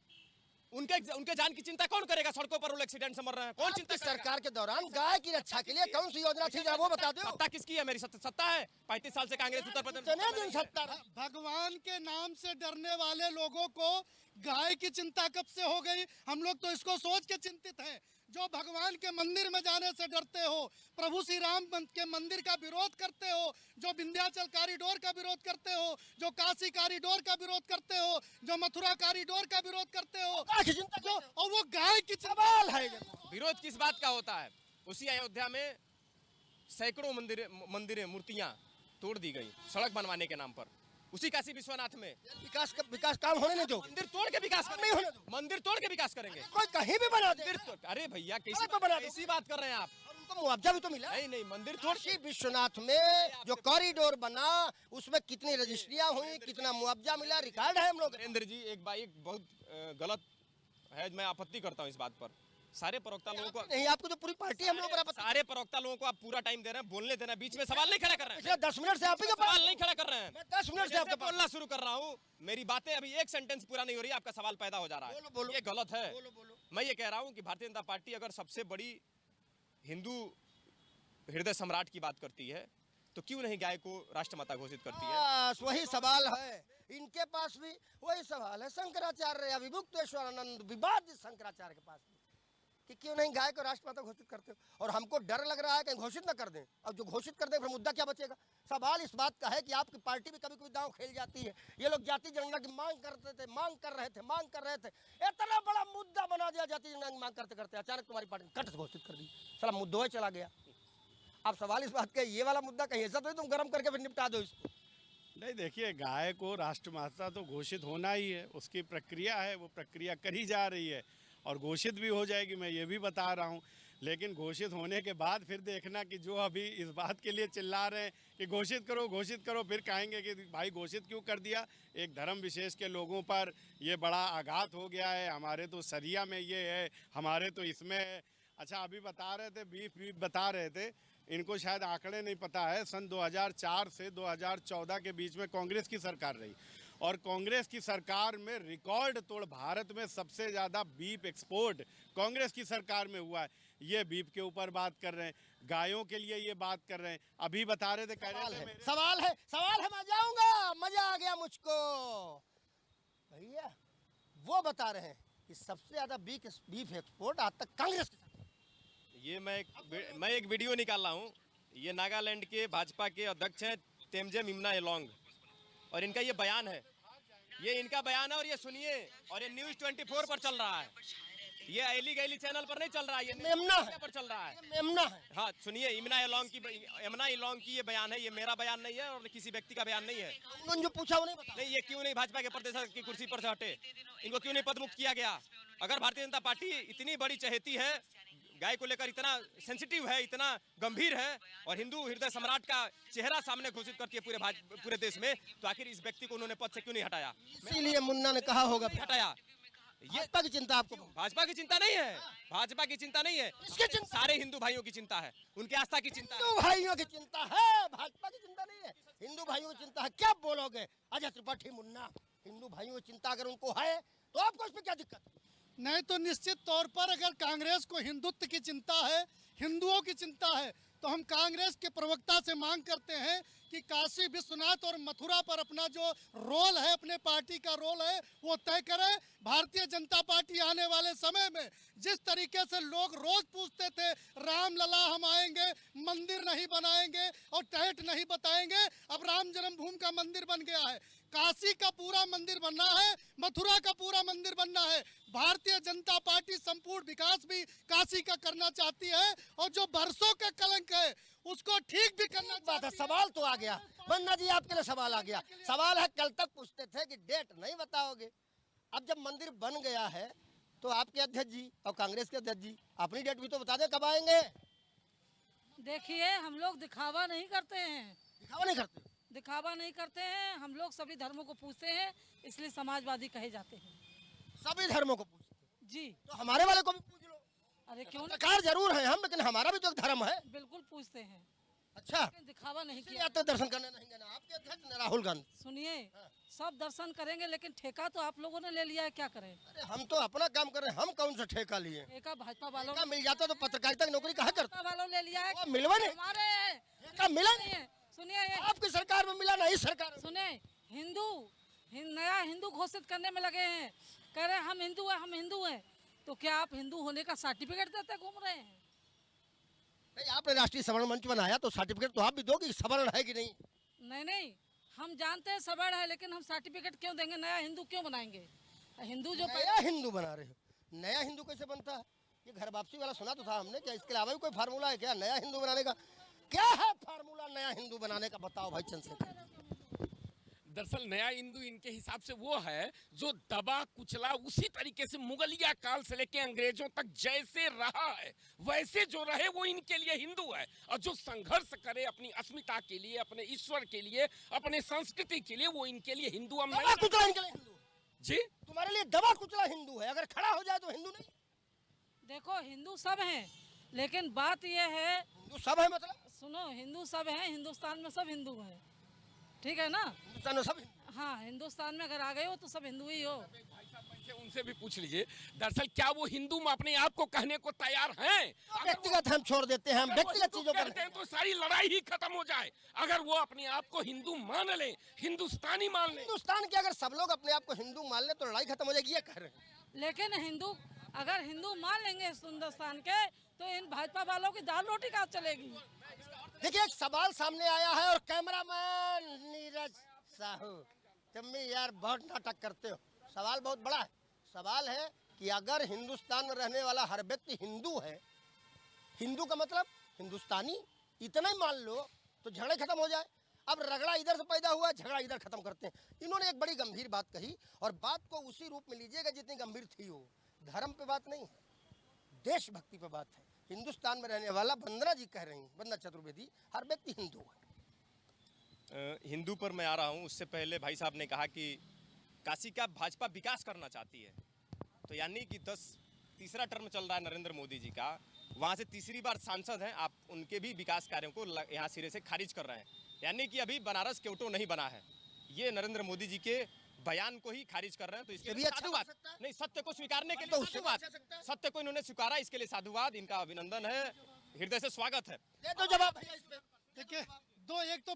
उनके जान की चिंता कौन करेगा? सड़कों पर वो एक्सीडेंट से मर रहे हैं, कौन चिंता करेगा? सरकार के दौरान गाय की रक्षा के लिए कौन सी योजना थी जरा वो बता दो। सत्ता किसकी है? मेरी सत्ता है। 35 साल से कांग्रेस उत्तर प्रदेश कितने दिन सत्ता? भगवान के नाम से डरने वाले लोगों को गाय की चिंता कब से हो गई? हम लोग तो इसको सोच के चिंतित हैं। जो भगवान के मंदिर में जाने से डरते हो, प्रभु श्री राम के मंदिर का विरोध करते हो, जो विंध्याचल कॉरिडोर का विरोध करते हो, जो काशी कॉरिडोर का विरोध करते हो, जो मथुरा कॉरिडोर का विरोध करते हो, जो और वो गाय की सवाल है। विरोध किस बात का होता है? उसी अयोध्या में सैकड़ों मंदिरें मूर्तियां तोड़ दी गई सड़क बनवाने के नाम पर। उसी काशी विश्वनाथ में विकास काम होने नहीं दो। मंदिर तोड़ के विकास नहीं होने दो। मंदिर तोड़ के विकास करेंगे। कोई कहीं भी बना दे। अरे भैया कैसी बात कर रहे हैं आप? और उनको मुआवजा भी तो मिला। नहीं, मंदिर तोड़ काशी विश्वनाथ में जो कॉरिडोर बना उसमें कितनी रजिस्ट्रियां हुई, कितना मुआवजा मिला, रिकॉर्ड है हम लोग। नरेंद्र जी, एक बहुत गलत है, मैं आपत्ति करता हूँ इस बात पर। सारे प्रवक्ता लोगों को नहीं, आपको तो पूरी पार्टी हम लोग पर आपत्ति। सारे प्रवक्ता लोगों को आप पूरा टाइम दे रहे हैं, बोलने देना, बीच में सवाल नहीं खड़ा कर रहे हैं। पिछले 10 मिनट से आप ही का सवाल नहीं खड़ा कर रहे हैं। मैं 10 मिनट से आपके पास बोलना शुरू कर रहा हूँ, मेरी बातें अभी एक सेंटेंस पूरा नहीं हो रही, आपका सवाल पैदा हो जा रहा है। बोलो। ये गलत है। बोलो। मैं ये कह रहा हूँ कि भारतीय जनता पार्टी अगर सबसे बड़ी हिंदू हृदय सम्राट की बात करती है तो क्यों नहीं गाय को राष्ट्रमाता घोषित करती है? बस वही सवाल है इनके पास भी, वही सवाल है शंकराचार्य या विमुक्तेश्वरानंद विवाद शंकराचार्य के पास भी, कि क्यों नहीं गाय को राष्ट्रमाता घोषित करते हो। और हमको डर लग रहा है कहीं घोषित ना कर दें। अब जो घोषित कर दें फिर मुद्दा क्या बचेगा? सवाल इस बात का है कि आपकी पार्टी भी कभी कभी दांव खेल जाती है। ये लोग जाति जनगणना की मांग कर रहे थे, इतना बड़ा मुद्दा बना दिया जाति जनगणना की मांग करते करते अचानक तुम्हारी पार्टी ने कट घोषित कर दी, साला मुद्दा चला गया। अब सवाल इस बात का, ये वाला मुद्दा कहीं ऐसा तो तुम गर्म करके फिर निपटा दो इसको। नहीं, देखिए, गाय को राष्ट्रमाता तो घोषित होना ही है, उसकी प्रक्रिया है, वो प्रक्रिया करी जा रही है और घोषित भी हो जाएगी, मैं ये भी बता रहा हूँ। लेकिन घोषित होने के बाद फिर देखना कि जो अभी इस बात के लिए चिल्ला रहे हैं कि घोषित करो, फिर कहेंगे कि भाई घोषित क्यों कर दिया। एक धर्म विशेष के लोगों पर ये बड़ा आघात हो गया है। हमारे तो सरिया में ये है, हमारे तो इसमें है। अच्छा, अभी बता रहे थे, बीफ बता रहे थे, इनको शायद आंकड़े नहीं पता है। सन 2004 से 2014 के बीच में कांग्रेस की सरकार रही और कांग्रेस की सरकार में रिकॉर्ड तोड़ भारत में सबसे ज़्यादा बीफ एक्सपोर्ट कांग्रेस की सरकार में हुआ है। ये बीफ के ऊपर बात कर रहे हैं, गायों के लिए ये बात कर रहे हैं। अभी बता रहे थे, कह रहे थे सवाल है मैं जाऊंगा, मजा आ गया मुझको। भैया वो बता रहे हैं कि सबसे ज्यादा बीफ एक्सपोर्ट आज तक कांग्रेस की। ये मैं एक वीडियो निकाल रहा हूँ। ये नागालैंड के भाजपा के अध्यक्ष हैं तेमजे मिमना एलोंग, और इनका ये बयान है, ये इनका बयान है और ये सुनिए। और ये न्यूज़ 24 पर चल रहा है। ये ऐली गैली चैनल पर नहीं चल रहा है, ये मेमना है। पर चल रहा है। ये मेमना है। हाँ सुनिए, यमुना इलोंग की ये बयान है, ये मेरा बयान नहीं है और किसी व्यक्ति का बयान नहीं है। उन्होंने जो पूछा वो नहीं बता। नहीं, ये क्यों नहीं भाजपा के प्रदेश की कुर्सी पर से हटे, इनको क्यों नहीं पदमुक्त किया गया? अगर भारतीय जनता पार्टी इतनी बड़ी चहेती है, गाय को लेकर इतना सेंसिटिव है, इतना गंभीर है और हिंदू हृदय सम्राट का चेहरा सामने घोषित करती है पूरे देश में, तो आखिर इस व्यक्ति को उन्होंने पद से क्यों नहीं हटाया? इसीलिए मुन्ना ने कहा होगा हटाया। ये भाजपा की चिंता आपको। भाजपा की चिंता नहीं है, भाजपा की चिंता नहीं है, किसकी चिंता? सारे हिंदू भाइयों की चिंता है, उनकी आस्था की चिंता है। हिंदू भाइयों की चिंता है, भाजपा की चिंता नहीं है। हिंदू भाइयों की चिंता है। क्या बोलोगे अजय त्रिपाठी मुन्ना? हिंदू भाइयों की चिंता अगर उनको है तो आपको इसमें क्या दिक्कत है? नहीं तो निश्चित तौर पर अगर कांग्रेस को हिंदुत्व की चिंता है, हिंदुओं की चिंता है, तो हम कांग्रेस के प्रवक्ता से मांग करते हैं कि काशी विश्वनाथ और मथुरा पर अपना जो रोल है, अपने पार्टी का रोल है, वो तय करें। भारतीय जनता पार्टी आने वाले समय में जिस तरीके से लोग रोज पूछते थे राम लला हम आएंगे, मंदिर नहीं बनाएंगे और टेट नहीं बताएंगे, अब राम जन्मभूमि का मंदिर बन गया है, काशी का पूरा मंदिर बनना है, मथुरा का पूरा मंदिर बनना है। भारतीय जनता पार्टी संपूर्ण विकास भी काशी का करना चाहती है और जो बरसों का कलंक है उसको ठीक भी करना बात है। चाहती है। सवाल तो आ गया मुन्ना जी, आपके लिए सवाल आ गया। सवाल है, कल तक पूछते थे कि डेट नहीं बताओगे, अब जब मंदिर बन गया है तो आपके अध्यक्ष जी और कांग्रेस के अध्यक्ष जी अपनी डेट भी तो बता दें कब आएंगे। देखिए, हम लोग दिखावा नहीं करते हैं, दिखावा नहीं करते। दिखावा नहीं करते हैं, हम लोग सभी धर्मों को पूछते हैं, इसलिए समाजवादी कहे जाते हैं। सभी धर्मों को पूछते हैं। जी, तो हमारे वाले को भी पूछ लो। अरे क्यों नहीं, सरकार जरूर है हम, लेकिन हमारा भी तो एक धर्म है। बिल्कुल पूछते हैं, अच्छा, लेकिन दिखावा नहीं इसलिए किया। आते दर्शन करने नहीं गए ना आपके अध्यक्ष न राहुल गांधी। सुनिए, सब दर्शन करेंगे लेकिन ठेका तो आप लोगों ने ले लिया है, क्या करें? अरे हम तो अपना काम कर रहे हैं, हम कौन सा ठेका लिए? ठेका भाजपा वालों ठेका मिल जाता तो पत्रकारिता की नौकरी कहाँ करते? भाजपा वालों ने लिया है। वो मिलवा नहीं। हमारे है। ठेका मिला नहीं नहीं। है। सुनिए, ये आपकी सरकार में मिला, नहीं सरकार में। सुने, नया हिंदू घोषित करने में लगे हैं, कह रहे हैं हम हिंदू हैं, हम हिंदू हैं। तो क्या आप हिंदू होने का सर्टिफिकेट देते घूम रहे हैं? नहीं, आपने राष्ट्रीय सवर्ण मंच बनाया तो सर्टिफिकेट तो आप भी दोगे कि सवर्ण है कि नहीं। नहीं नहीं, हम जानते हैं सवर्ण है, लेकिन हम सर्टिफिकेट क्यों देंगे? नया हिंदू क्यों बनाएंगे? हिंदू जो नया हिंदू बना रहे हो, नया हिंदू कैसे बनता है? ये घर वापसी वाला सुना तो था हमने, क्या इसके अलावा भी कोई फार्मूला है क्या नया हिंदू बनाने का? क्या है फार्मूला नया हिंदू बनाने का, बताओ भाई चंद्रशेखर। दरअसल नया हिंदू इनके हिसाब से वो है जो दबा कुचला उसी तरीके से मुगलिया काल से लेके अंग्रेजों तक जैसे रहा है वैसे जो रहे वो इनके लिए हिंदू है, और जो संघर्ष करे अपनी अस्मिता के लिए, अपने ईश्वर के लिए, अपने संस्कृति के लिए, वो इनके लिए हिंदू हम दबा नहीं। कुचला इनके लिए हिंदू जी, तुम्हारे लिए दबा कुचला हिंदू है, अगर खड़ा हो जाए तो हिंदू नहीं। देखो, हिंदू सब हैं, लेकिन बात यह है, हिंदू सब है मतलब सुनो, हिंदू सब हैं, हिंदुस्तान में सब हिंदू हैं, ठीक है ना? हिंदुस्तान में सब हिंदू। हाँ, हिंदुस्तान में अगर आ गए हो तो सब हिंदू ही हो। भाई साहब बैठे, उनसे भी पूछ लीजिए, दरअसल क्या वो हिंदू में अपने आप को कहने को तैयार हैं? अगर व्यक्तिगत हम छोड़ देते हैं, हम अगर वो व्यक्तिगत हिंदू चीजों पर कहते हैं तो सारी लड़ाई ही खत्म हो जाए। अगर वो अपने आप को हिंदू मान ले, हिंदुस्तानी मान ले, हिंदुस्तान के अगर सब लोग अपने आप को हिंदू मान ले तो लड़ाई खत्म हो जाएगी, ये कह रहे हैं। लेकिन हिंदू अगर हिंदू मान लेंगे इस हिंदुस्तान के, तो इन भाजपा वालों की दाल रोटी कहाँ चलेगी? देखिए, एक सवाल सामने आया है और कैमरामैन नीरज साहू, तुम भी यार बहुत नाटक करते हो। सवाल बहुत बड़ा है। सवाल है कि अगर हिंदुस्तान में रहने वाला हर व्यक्ति हिंदू है, हिंदू का मतलब हिंदुस्तानी, इतना ही मान लो तो झगड़े खत्म हो जाए। अब रगड़ा इधर से पैदा हुआ, झगड़ा इधर खत्म करते हैं। इन्होंने एक बड़ी गंभीर बात कही और बात को उसी रूप में लीजिएगा जितनी गंभीर थी वो। धर्म पे बात नहीं है, देशभक्ति पे बात है। हिंदुस्तान में रहने वाला वंदना जी कह रही हैं, वंदना चतुर्वेदी, हर व्यक्ति हिंदू है। हिंदू पर मैं आ रहा हूँ, उससे पहले भाई साहब ने कहा कि काशी का भाजपा विकास करना चाहती है, तो यानी कि तीसरा टर्म चल रहा है नरेंद्र मोदी जी का, वहाँ से तीसरी बार सांसद हैं आप, उनके भी विकास कार्यों को यहाँ सिरे से खारिज कर रहे हैं, यानी कि अभी बनारस क्योटो नहीं बना है। ये नरेंद्र मोदी जी के बयान को ही खारिज कर रहे हैं, तो इसके भी लिए अच्छा हो साधुवाद। सकता है। नहीं, सत्य को स्वीकारने के तो लिए उससे भी साधुवाद, अच्छा सकता है। सत्य को इन्होंने स्वीकारा, इसके लिए साधुवाद, इनका अभिनंदन है, हृदय से स्वागत है। दे दो जवाब भैया इस पे। देखिए, दो, एक तो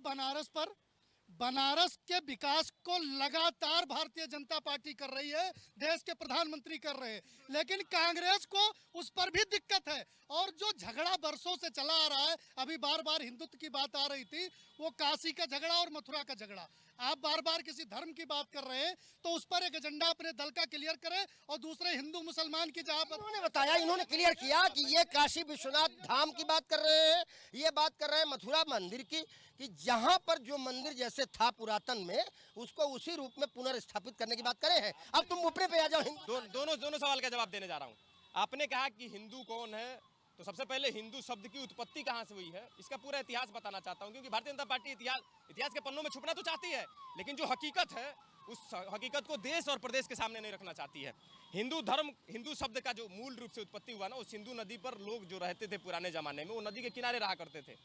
बनारस के विकास को लगातार भारतीय जनता पार्टी कर रही है, देश के प्रधानमंत्री कर रहे हैं, लेकिन कांग्रेस को उस पर भी दिक्कत है। और जो झगड़ा बरसों से चला आ रहा है, अभी बार बार हिंदुत्व की बात आ रही थी, वो काशी का झगड़ा और मथुरा का झगड़ा। आप बार बार किसी धर्म की बात कर रहे हैं तो उस पर एक एजेंडा अपने दल का क्लियर करें, और दूसरे हिंदू मुसलमान की जहाँ पर इन्होंने बताया, इन्होंने क्लियर किया कि ये काशी विश्वनाथ धाम की बात कर रहे हैं, ये बात कर रहे हैं मथुरा मंदिर की, कि जहां पर जो मंदिर जैसे था पुरातन में उसको उसी रूप में पुनर्स्थापित करने की बात करे हैं। अब तुम ऊपरे पे आ जाओ। दोनों सवाल का जवाब देने जा रहा हूँ। आपने कहा कि हिंदू कौन है, तो सबसे पहले हिंदू शब्द की उत्पत्ति कहाँ से हुई है इसका पूरा इतिहास बताना चाहता हूँ, क्योंकि भारतीय जनता पार्टी इतिहास के पन्नों में छुपना तो चाहती है, लेकिन जो हकीकत है उस हकीकत को देश और प्रदेश के सामने नहीं रखना चाहती है। हिंदू धर्म, हिंदू शब्द का जो मूल रूप से उत्पत्ति हुआ ना, उस सिंधु नदी पर लोग जो रहते थे पुराने जमाने में, वो नदी के किनारे रहा करते थे।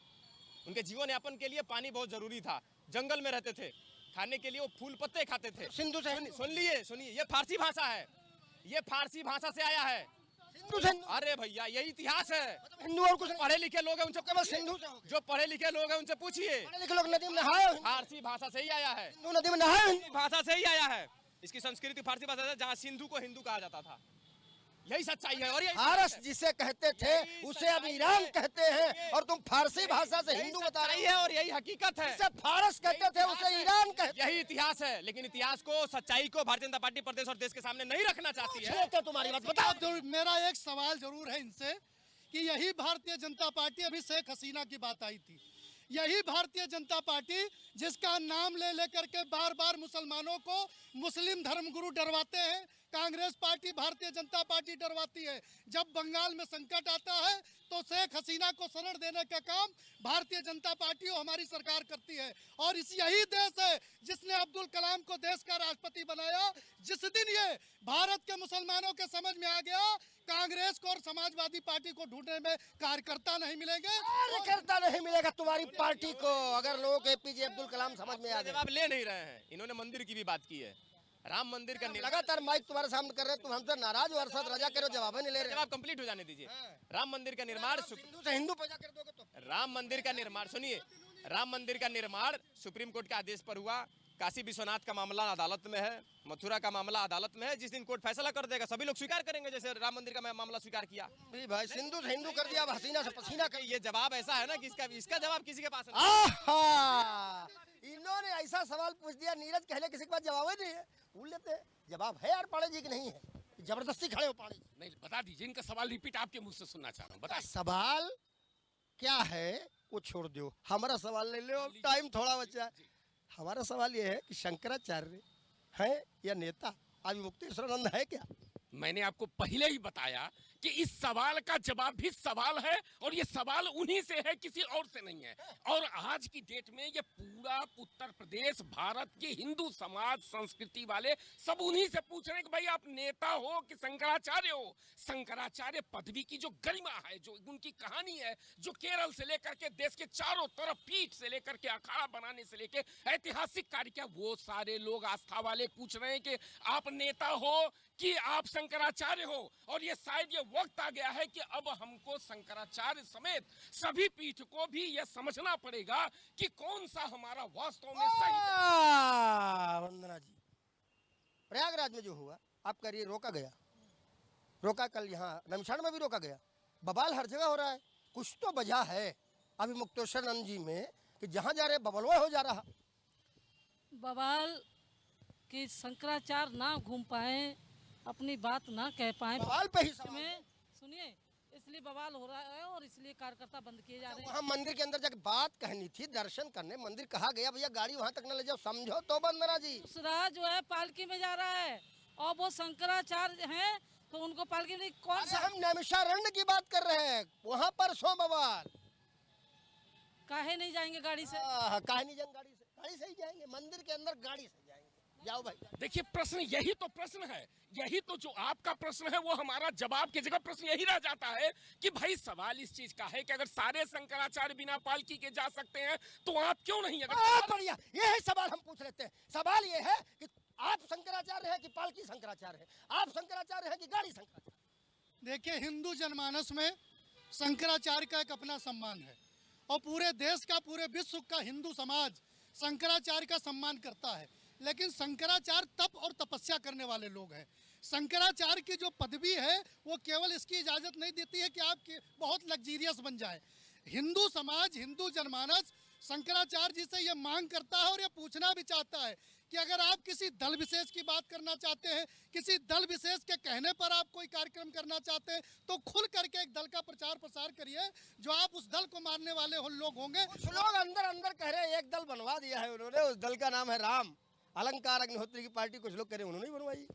उनके जीवन यापन के लिए पानी बहुत जरूरी था, जंगल में रहते थे, खाने के लिए वो फूल पत्ते खाते थे। सिंधु से सुनिए, ये फारसी भाषा है, ये फारसी भाषा से आया है। सिंधु से अरे भैया, यही इतिहास है। हिंदू और कुछ पढ़े लिखे लोग हैं उनसे केवल सिंधु से, जो पढ़े लिखे लोग हैं उनसे पूछिए, पढ़े लिखे लोग नदी में नहाए, फारसी भाषा से ही आया है, सिंधु नदी में नहाए, हिंदी भाषा से ही आया है। इसकी संस्कृति फारसी भाषा से, जहाँ सिंधु को हिंदू कहा जाता था। यही सच्चाई है। और फारस जिसे कहते थे उसे अब ईरान कहते हैं, और तुम फारसी भाषा से हिंदू बता रहे है, और यही हकीकत है। जिसे फारस कहते थे उसे ईरान कहते। यही इतिहास है, लेकिन इतिहास को, सच्चाई को भारतीय जनता पार्टी प्रदेश और देश के सामने नहीं रखना चाहती है। क्या तुम्हारी बात बताओ। तो मेरा एक सवाल जरूर है इनसे कि यही भारतीय जनता पार्टी, अभी शेख हसीना की बात आई थी, यही भारतीय जनता पार्टी जिसका नाम ले लेकर के बार बार मुसलमानों को मुस्लिम धर्मगुरु डरवाते हैं, कांग्रेस पार्टी भारतीय जनता पार्टी डरवाती है। जब बंगाल में संकट आता है तो शेख हसीना को शरण देने का काम भारतीय जनता पार्टी और हमारी सरकार करती है। और इस यही देश है जिसने अब्दुल कलाम को देश का राष्ट्रपति बनाया। जिस दिन ये भारत के मुसलमानों के समझ में आ गया, कांग्रेस को और समाजवादी पार्टी को ढूंढने में कार्यकर्ता नहीं मिलेंगे, कार्यकर्ता नहीं मिलेगा तुम्हारी पार्टी को, अगर लोगों को एपीजे अब्दुल कलाम समझ में आ जाए। जवाब ले नहीं रहे हैं। इन्होंने मंदिर की भी बात की है, राम मंदिर का लगातार माइक तुम्हारे सामने कर रहे हैं, तुम हमसे नाराज हो, अरशद रजा करो, जवाब नहीं ले रहे। जवाब कंप्लीट हो जाने दीजिए। राम मंदिर का निर्माण, हिंदू से हिंदू पैदा कर दोगे तो राम मंदिर का निर्माण, सुनिए, राम मंदिर का निर्माण सुप्रीम कोर्ट के आदेश पर हुआ। काशी विश्वनाथ का मामला अदालत में है, मथुरा का मामला अदालत में है। जिस दिन कोर्ट फैसला कर देगा सभी लोग स्वीकार करेंगे, जैसे राम मंदिर का मामला स्वीकार किया। भाई सिंधु से हिंदू कर दिया, अब हसीना से पसीना कर। ये जवाब ऐसा है ना कि इसका जवाब किसी के पास नहीं। आहा, इन्होंने ऐसा सवाल पूछ दिया, नीरज कहले किसी के पास जवाब ही नहीं है, भूल लेते हैं। जवाब है यार पाड़े जी की नहीं है, जबरदस्ती खड़े हो पाड़े। नहीं, बता दीजिए, इनका सवाल रिपीट आपके मुंह से सुनना चाह रहा हूँ, बता। सवाल क्या है वो छोड़ दो, हमारा सवाल ले लो, टाइम थोड़ा बचा है। हमारा सवाल ये है कि शंकराचार्य है या नेता? अभी मुक्तेश्वरानंद है क्या? मैंने आपको पहले ही बताया कि इस सवाल का जवाब भी सवाल है, और ये सवाल उन्हीं से है, किसी और से नहीं है। और आज की डेट में ये पूरा उत्तर प्रदेश, भारत के हिंदू समाज संस्कृति वाले सब उन्हीं से पूछ रहे हैं कि भाई आप नेता हो कि शंकराचार्य हो। शंकराचार्य पदवी की जो गरिमा है, जो उनकी कहानी है, जो केरल से लेकर के देश के चारों तरफ पीठ से लेकर के अखाड़ा बनाने से लेकर ऐतिहासिक कार्य किया, वो सारे लोग आस्था वाले पूछ रहे हैं कि आप नेता हो कि आप शंकराचार्य हो। और ये शायद ये वक्त आ गया है कि अब हमको शंकराचार्य समेत सभी पीठ को भी यह समझना पड़ेगा कि कौन सा हमारा वास्तव में सही है। वंदना जी, प्रयागराज में जो हुआ आप करिए, रोका गया, रोका, कल यहाँ नमशान में भी रोका गया, बवाल हर जगह हो रहा है, कुछ तो वजह है अभी मुक्तेश्वरानंद जी में कि जहाँ जा रहे बबलवा हो जा रहा। बवाल कि शंकराचार्य ना घूम पाए, अपनी बात ना कह पाए, बवाल पे ही में सुनिए, इसलिए बवाल हो रहा है और इसलिए कार्यकर्ता बंद किए जा रहे हैं। वहाँ मंदिर के अंदर जाके बात कहनी थी, दर्शन करने मंदिर कहा गया, भैया गाड़ी वहाँ तक न ले जाओ, समझो तो वंदना जी। दूसरा जो है पालकी में जा रहा है और वो शंकराचार्य हैं तो उनको पालकी में कौन सा? हम नैमिषारण्य की बात कर रहे हैं, वहाँ पर सो बवाल। काहे नहीं जाएंगे गाड़ी से? काहे नहीं जाएंगे गाड़ी से? गाड़ी से ही जाएंगे, मंदिर के अंदर गाड़ी से जाएंगे। जाओ भाई। देखिए, प्रश्न यही तो प्रश्न है, यही तो जो आपका प्रश्न है वो हमारा जवाब की जगह प्रश्न यही रह जाता है कि भाई सवाल इस चीज का है कि अगर सारे शंकराचार्य बिना पालकी के जा सकते हैं तो आप क्यों नहीं? बहुत बढ़िया, यही सवाल हम पूछ लेते हैं। सवाल ये है कि आप शंकराचार्य है कि पालकी शंकराचार्य है, आप शंकराचार्य है कि गाड़ी शंकराचार्य? देखिए, हिंदू जनमानस में शंकराचार्य का एक अपना सम्मान है और पूरे देश का, पूरे विश्व का हिंदू समाज शंकराचार्य का सम्मान करता है। लेकिन शंकराचार्य तप और तपस्या करने वाले लोग हैं। शंकराचार्य की जो पदवी है वो केवल इसकी इजाज़त नहीं देती है कि आप बहुत लग्जीरियस बन जाए। हिंदू समाज, हिंदू जनमानस शंकराचार्य जी से ये मांग करता है और ये पूछना भी चाहता है कि अगर आप किसी दल विशेष की बात करना चाहते हैं, किसी दल विशेष के कहने पर आप कोई कार्यक्रम करना चाहते हैं, तो खुल करके एक दल का प्रचार प्रसार करिए जो आप उस दल को मानने वाले लोग होंगे। कुछ लोग अंदर अंदर कह रहे हैं एक दल बनवा दिया है उन्होंने, उस दल का नाम है राम। अलंकार अग्निहोत्री की पार्टी कुछ लोग कह रहे हैं उन्होंने ही बनवाई।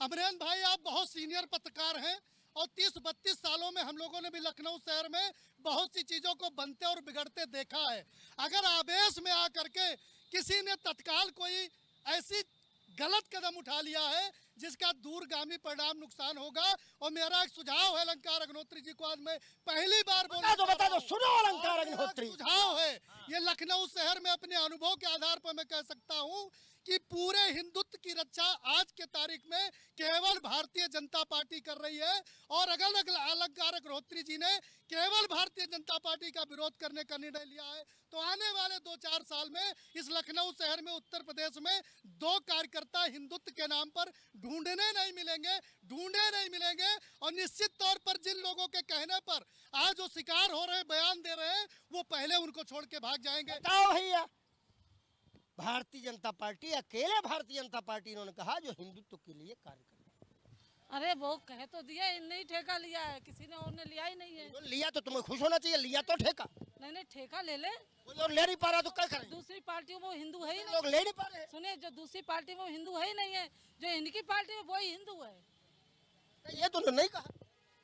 अमरेंद्र भाई, आप बहुत सीनियर पत्रकार हैं और 30-32 सालों में हम लोगों ने भी लखनऊ शहर में बहुत सी चीजों को बनते और बिगड़ते देखा है। अगर आवेश में आकर के किसी ने तत्काल कोई ऐसी गलत कदम उठा लिया है जिसका दूरगामी परिणाम नुकसान होगा, और मेरा एक सुझाव है अलंकार अग्निहोत्री जी को, आज मैं पहली बार बता दो सुनो अलंकार अग्निहोत्री। सुझाव है ये लखनऊ शहर में अपने अनुभव के आधार पर मैं कह सकता हूँ कि पूरे हिंदुत्व की रक्षा आज के तारीख में केवल भारतीय जनता पार्टी कर रही है, और अगर अलंकार अग्निहोत्री जी ने केवल भारतीय जनता पार्टी का विरोध करने का निर्णय लिया है तो आने वाले 2-4 साल में इस लखनऊ शहर में, उत्तर प्रदेश में 2 कार्यकर्ता हिंदुत्व के नाम पर ढूंढे नहीं मिलेंगे। और निश्चित तौर पर जिन लोगों के कहने पर आज जो शिकार हो रहे, बयान दे रहे हैं, वो पहले उनको छोड़ के भाग जाएंगे। बताओ भैया, भारतीय जनता पार्टी, अकेले भारतीय जनता पार्टी इन्होंने कहा जो हिंदुत्व के लिए कार्य कर रहा है। अरे वो कह तो दिया, इनने ही ठेका लिया है, किसी ने और ने लिया ही नहीं है। तो लिया तो तुम्हें खुश होना चाहिए, लिया तो ठेका। नहीं ठेका ले ले, कोई और ले नहीं पा रहा तो क्या करें? दूसरी पार्टियों में वो हिंदू है ही लोग नहीं। ले नहीं पा रहे हैं। सुनिए, जो दूसरी पार्टी में वो हिंदू है ही नहीं है, जो इनकी पार्टी में वही हिंदू है। ये तो नहीं कहा।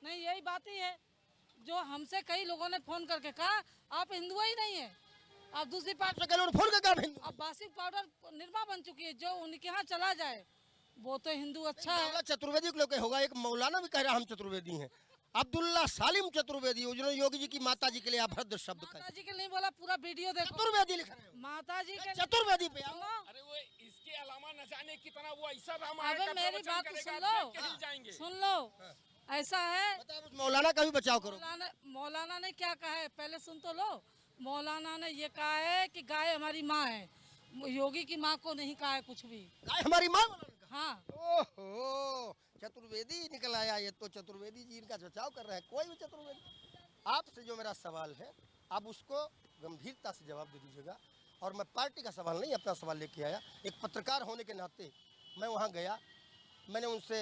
नहीं, यही बात ही है जो हमसे कई लोगों ने फोन करके कहा आप हिंदू ही नहीं है, आप दूसरी पार्टी। फोन का काम हिंदू। अब बासी पाउडर निर्मा बन चुकी है, जो उनके यहाँ चला जाए वो तो हिंदू अच्छा है। चतुर्वेदी के लोग होगा, एक मौलाना भी कह रहा हम चतुर्वेदी हैं। अब्दुल्ला सालिम चतुर्वेदी, उन्होंने योगी जी की माता जी के लिए अभद्र शब्द कहे। माता जी के नहीं बोला, पूरा वीडियो देखो। चतुर्वेदी लिख रहे हो, माता जी के चतुर्वेदी पे आओ। सुनो, अरे वो इसके अलावा न जाने कितना वो ऐसा अबे मेरी बात तो सुन लो, सुन लो, ऐसा है। बताओ, उस मौलाना का भी बचाव करो। मौलाना ने क्या कहा है पहले सुन तो लो। मौलाना ने ये कहा है कि गाय हमारी माँ है, योगी की माँ को नहीं कहा है कुछ भी। गाय हमारी माँ। हाँ, ओहो, चतुर्वेदी निकल आया। ये तो चतुर्वेदी जी इनका बचाव कर रहे हैं। कोई भी चतुर्वेदी। आपसे जो मेरा सवाल है आप उसको गंभीरता से जवाब दे दीजिएगा, और मैं पार्टी का सवाल नहीं अपना सवाल लेके आया। एक पत्रकार होने के नाते मैं वहाँ गया, मैंने उनसे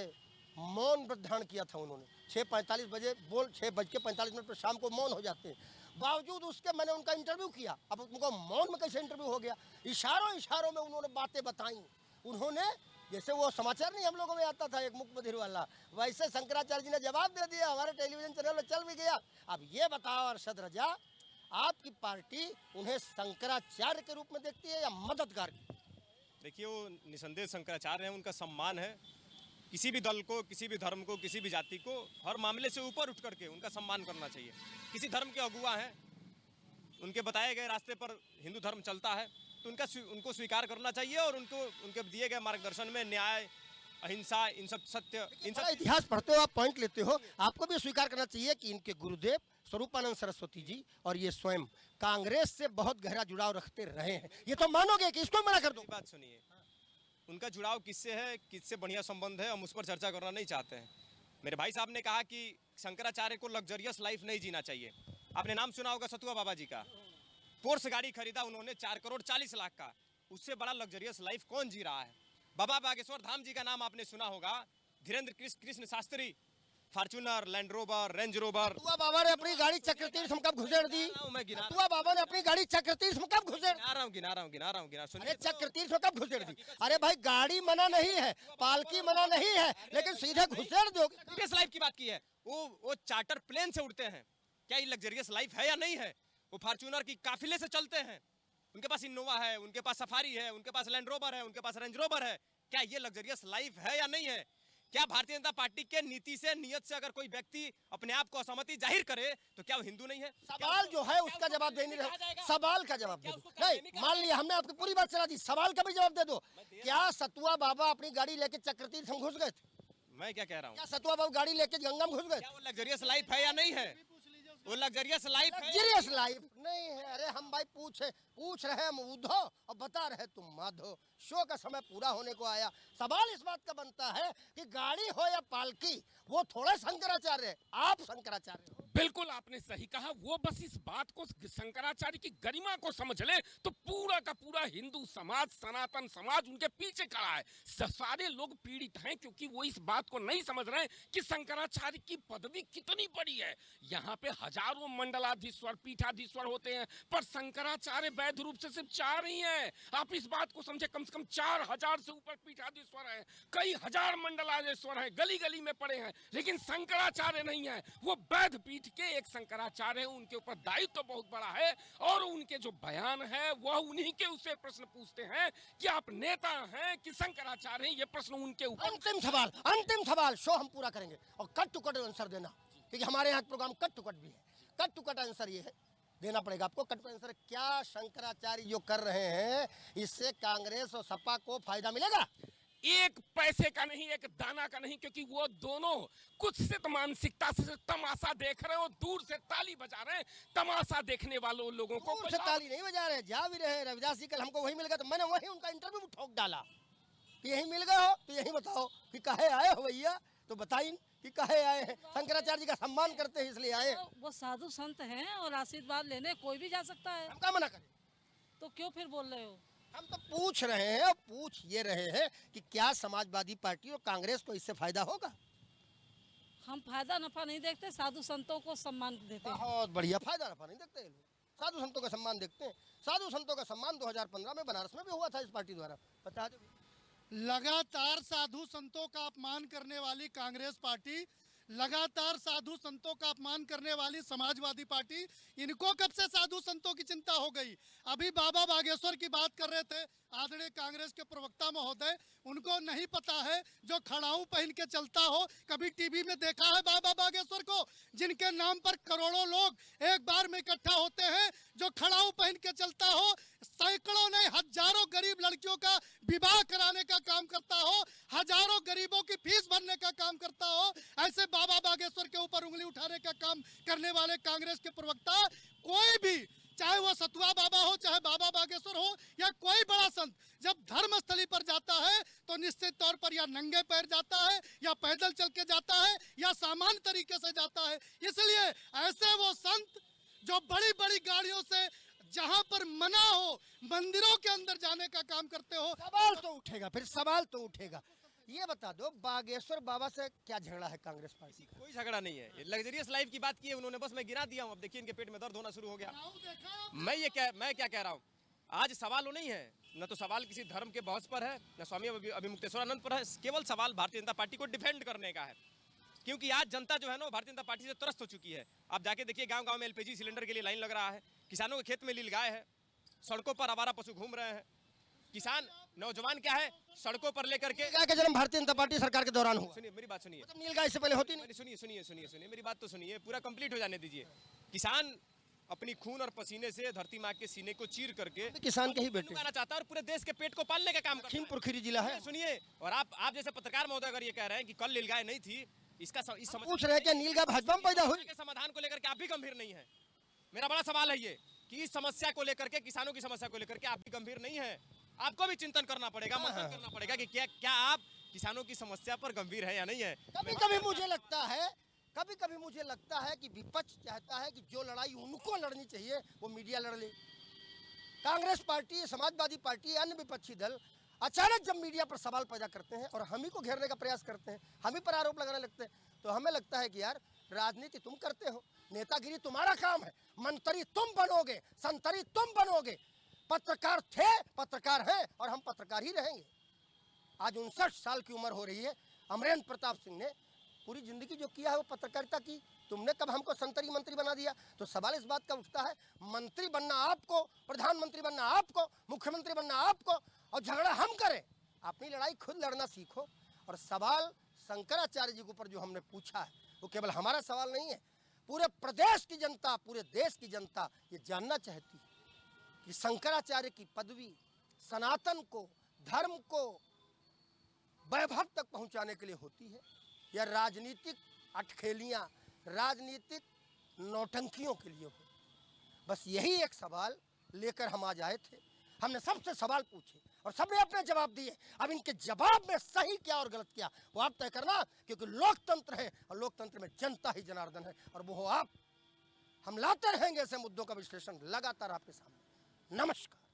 मौन व्रत धारण किया था। उन्होंने 6:45 बजे 6:45 पर शाम को मौन हो जाते हैं, बावजूद उसके मैंने उनका इंटरव्यू किया। अब उनको मौन में कैसे इंटरव्यू हो गया? इशारों में उन्होंने बातें बताई। उन्होंने जैसे वो समाचार नहीं हम लोगों में आता था एक मुख बधिर वाला, वैसे शंकराचार्य जी ने जवाब दे दिया, हमारे टेलीविजन चैनल में चल भी गया। अब ये बताओ अरशद रजा, आपकी पार्टी उन्हें शंकराचार्य के रूप में देखती है या मददगार की? देखिए, वो निसंदेह शंकराचार्य हैं, उनका सम्मान है। किसी भी दल को, किसी भी धर्म को, किसी भी जाति को हर मामले से ऊपर उठ करके उनका सम्मान करना चाहिए। किसी धर्म के अगुवा हैं, उनके बताए गए रास्ते पर हिंदू धर्म चलता है तो उनको स्वीकार करना चाहिए, और उनके दिए गए मार्गदर्शन में न्याय, अहिंसा, इन सब सत्य, इन सब इतिहास पढ़ते हो आप, पॉइंट लेते हो, आपको भी स्वीकार करना चाहिए कि इनके गुरुदेव स्वरूपानंद सरस्वती जी और ये स्वयं कांग्रेस से बहुत गहरा जुड़ाव रखते रहे हैं। ये तो मानोगे कि इसको मना कर दो? बात सुनिए, उनका जुड़ाव किससे है, किससे बढ़िया संबंध है, हम उस पर चर्चा करना नहीं चाहते हैं। मेरे भाई साहब ने कहा कि शंकराचार्य को लग्जरियस लाइफ नहीं जीना चाहिए। आपने नाम सुना होगा सतुआ बाबा जी का, पोर्स गाड़ी खरीदा उन्होंने 4,40,00,000 का। उससे बड़ा लग्जरियस लाइफ कौन जी रहा है? बाबा बागेश्वर धाम जी का नाम आपने सुना होगा, Dhirendra Krishna Shastri, Fortuner, land rover, range rover. सतुआ बाबा ने अपनी गाड़ी चक्रतीर्थ में कब घुसेड़ दी? सतुआ बाबा ने अपनी गाड़ी चक्रतीर्थ में कब घुसेड़? गिना रहा हूँ। अरे चक्रतीर्थ में कब घुसेड़ दी? अरे भाई, गाड़ी मना नहीं है, पालकी मना नहीं है, लेकिन सीधे घुसेड़ दोगे। लग्जरियस लाइफ की बात की है, वो चार्टर प्लेन से उड़ते हैं, क्या ये लग्जरियस लाइफ है या नहीं है? वो फॉर्च्यूनर की काफिले से चलते हैं, उनके पास इनोवा है, उनके पास सफारी है, उनके पास लैंड रोवर है, उनके पास रेंज रोवर है। क्या ये लग्जरियस लाइफ है या नहीं है? क्या भारतीय जनता पार्टी के नीति से, नियत से अगर कोई व्यक्ति अपने आप को असहमति जाहिर करे तो क्या वो हिंदू नहीं है? सवाल जो है उसका जवाब दे नहीं रहे। सवाल का जवाब दे दो। नहीं, मान लिया हमने आपकी पूरी बात चला दी, सवाल का भी जवाब दे दो। क्या सतुआ बाबा अपनी गाड़ी लेके चक्रतीर्थ में घुस गए थे? मैं क्या कह रहा हूँ? क्या सतुआ बाबा गाड़ी लेके गंगा में घुस गए? क्या वो लग्जरियस लाइफ है या नहीं है? वो लग्जरियस लाइफ है? लग्जरियस लाइफ नहीं है। अरे हम भाई पूछ रहे हम उद्धव और बता रहे तुम माधो। शो का समय पूरा होने को आया। सवाल इस बात का बनता है कि गाड़ी हो या पालकी, वो थोड़ा शंकराचार्य है, आप शंकराचार्य हो। बिल्कुल आपने सही कहा। वो बस इस बात को, शंकराचार्य की गरिमा को समझ ले तो पूरा का पूरा हिंदू समाज, सनातन समाज उनके पीछे खड़ा है। सारे लोग पीड़ित हैं क्योंकि वो इस बात को नहीं समझ रहे हैं कि शंकराचार्य की पदवी कितनी बड़ी है। यहाँ पे हजारों मंडलाधीश्वर, पीठाधीश्वर होते हैं, पर शंकराचार्य वैध रूप से सिर्फ 4 ही हैं। आप इस बात को समझे, कम से कम 4000 से ऊपर पीठाधीश्वर हैं, कई हजार मंडलाधीश्वर हैं, गली गली में पड़े हैं, लेकिन शंकराचार्य नहीं है। वो वैध पीठ के एक शंकराचार्य है, उनके ऊपर दायित्व तो बहुत बड़ा है, और उनके जो बयान है वह उन्हीं के उससे प्रश्न पूछते हैं कि आप नेता हैं कि शंकराचार्य हैं। ये प्रश्न उनके ऊपर। अंतिम सवाल शो हम पूरा करेंगे और कट टू कट आंसर देना, क्योंकि हमारे यहाँ प्रोग्राम कट टू कट भी है। कट टू कट आंसर ये है, देना पड़ेगा आपको। कट टू आंसर, क्या शंकराचार्य जो कर रहे हैं इससे कांग्रेस और सपा को फायदा मिलेगा? एक पैसे का नहीं, एक दाना का नहीं, क्योंकि वो दोनों कुछ से मानसिकता से तमाशा देख रहे हो, दूर से ताली बजा रहे हैं। तमाशा देखने वालों लोगों को दूर से ताली नहीं बजा रहे, जा भी रहे। रविदास जी कल हमको वही मिल गया, तो मैंने वही उनका इंटरव्यू ठोक डाला कि यही मिल गए हो तो यही बताओ कि काहे आए हो भैया, तो बताइए कि काहे आए हैं। शंकराचार्य जी का सम्मान करते हैं इसलिए आए। वो साधु संत हैं और आशीर्वाद लेने कोई भी जा सकता है, हम क्या मना करें? तो क्यों फिर बोल रहे हो? हम तो पूछ रहे हैं, पूछ ये रहे हैं कि क्या समाजवादी पार्टी और कांग्रेस को इससे फायदा होगा? हम फायदा नफा नहीं देखते, साधु संतों को सम्मान देते हैं। बहुत बढ़िया, फायदा नफा नहीं देखते ये लोग, साधु संतों का सम्मान देखते हैं। साधु संतों का सम्मान 2015 में बनारस में भी हुआ था इस पार्टी द्वारा, बता दो। लगातार साधु संतों का अपमान करने वाली कांग्रेस पार्टी, लगातार साधु संतों का अपमान करने वाली समाजवादी पार्टी, इनको कब से साधु संतों की चिंता हो गई? अभी बाबा बागेश्वर की बात कर रहे थे आदरणीय कांग्रेस के प्रवक्ता महोदय, उनको नहीं पता है जो खड़ाऊ पहन के चलता हो। कभी टीवी में देखा है बाबा बागेश्वर को, जिनके नाम पर करोड़ों लोग एक बार में इकट्ठा होते हैं, जो खड़ाऊ पहन के चलता हो, सैकड़ों नहीं हजारों गरीब लड़कियों का विवाह कराने का काम करता हो, हजारों गरीबों की फीस भरने का काम करता हो, ऐसे बाबा बागेश्वर के ऊपर उंगली उठाने का काम करने वाले कांग्रेस के प्रवक्ता, कोई भी, चाहे वो सतुआ बाबा हो, चाहे बाबा बागेश्वर हो, या कोई बड़ा संत, जब धर्मस्थली पर जाता है तो निश्चित तौर पर या नंगे पैर जाता है, या पैदल चल के जाता है, या सामान्य तरीके से जाता है। इसलिए ऐसे वो संत जो बड़ी बड़ी गाड़ियों से जहां पर मना हो मंदिरों के अंदर जाने का काम करते हो, सवाल तो उठेगा, फिर सवाल तो उठेगा। ये बता दो, बागेश्वर बाबा से क्या झगड़ा है कांग्रेस पार्टी का? कोई झगड़ा नहीं है। लग्जरियस लाइफ की बात की है उन्होंने, बस मैं गिरा दिया हूँ। अब देखिए इनके पेट में दर्द होना शुरू हो गया। मैं क्या कह रहा हूँ, आज सवाल वो नहीं है, न तो सवाल किसी धर्म के बहस पर है, न स्वामी अभिमुक्तेश्वरानंद पर है। केवल सवाल भारतीय जनता पार्टी को डिफेंड करने का है, क्योंकि आज जनता जो है ना, भारतीय जनता पार्टी से त्रस्त हो चुकी है। आप जाके देखिए, गांव गांव में एलपीजी सिलेंडर के लिए लाइन लग रहा है, किसानों के खेत में नीलगाय है, सड़कों पर आवारा पशु घूम रहे हैं, किसान नौजवान क्या है सड़कों पर लेकर के। नीलगाय का जन्म भारतीय जनता पार्टी सरकार के दौरान हुआ। सुनिए मेरी बात, सुनिए। मतलब नीलगाय से पहले होती नहीं। सुनिए मेरी बात तो सुनिए, पूरा कंप्लीट हो जाने दीजिए। किसान अपनी खून और पसीने से धरती माँ के सीने को चीर करके किसान के ही बेटे उगाना चाहता है और पूरे देश के पेट को पालने का काम करता है। लखीमपुर खीरी जिला है। सुनिए, और आप जैसे पत्रकार महोदय अगर ये कह रहे हैं कि कल नीलगाय नहीं थी, इसका इस पूछ रहे हैं कि नीलगाय भाजपा में पैदा हुई? के समाधान को लेकर के आप भी गंभीर नहीं है। मेरा बड़ा सवाल है ये कि इस समस्या को लेकर के, किसानों की समस्या को लेकर के आप भी गंभीर नहीं है। आपको भी चिंतन करना पड़ेगा, मंथन करना पड़ेगा कि क्या आप किसानों की समस्या पर गंभीर है या नहीं है। कभी कभी मुझे लगता है कि विपक्ष चाहता है कि जो लड़ाई उनको लड़नी चाहिए वो मीडिया लड़ ले। कांग्रेस पार्टी, समाजवादी पार्टी, अन्य विपक्षी दल अचानक जब मीडिया पर सवाल पैदा करते हैं और हम ही को घेरने का प्रयास करते हैं, हम ही पर आरोप लगाने लगते हैं, तो हमें लगता है कि यार राजनीति तुम करते हो, नेतागिरी तुम्हारा काम है, मंत्री तुम बनोगे, संतरी तुम बनोगे। पत्रकार थे, पत्रकार हैं और हम पत्रकार ही रहेंगे। आज 59 साल की उम्र हो रही है। अमरेंद्र प्रताप सिंह ने पूरी जिंदगी जो किया है वो पत्रकारिता की, तुमने कब हमको संतरी मंत्री बना दिया? तो सवाल इस बात का उठता है, मंत्री बनना आपको, प्रधानमंत्री बनना आपको, मुख्यमंत्री बनना आपको, और झगड़ा हम करें? अपनी लड़ाई खुद लड़ना सीखो। और सवाल शंकराचार्य जी के ऊपर जो हमने पूछा है वो केवल हमारा सवाल नहीं है, पूरे प्रदेश की जनता, पूरे देश की जनता ये जानना चाहती है कि शंकराचार्य की पदवी सनातन को, धर्म को वैभव तक पहुंचाने के लिए होती है या राजनीतिक अटखेलियां, राजनीतिक नौटंकियों के लिए हो? बस यही एक सवाल लेकर हम आज आए थे। हमने सबसे सवाल पूछे और सबने अपने जवाब दिए। अब इनके जवाब में सही क्या और गलत क्या वो आप तय करना, क्योंकि लोकतंत्र है और लोकतंत्र में जनता ही जनार्दन है और वो हो आप। हम लाते रहेंगे ऐसे मुद्दों का विश्लेषण लगातार आपके सामने। नमस्कार।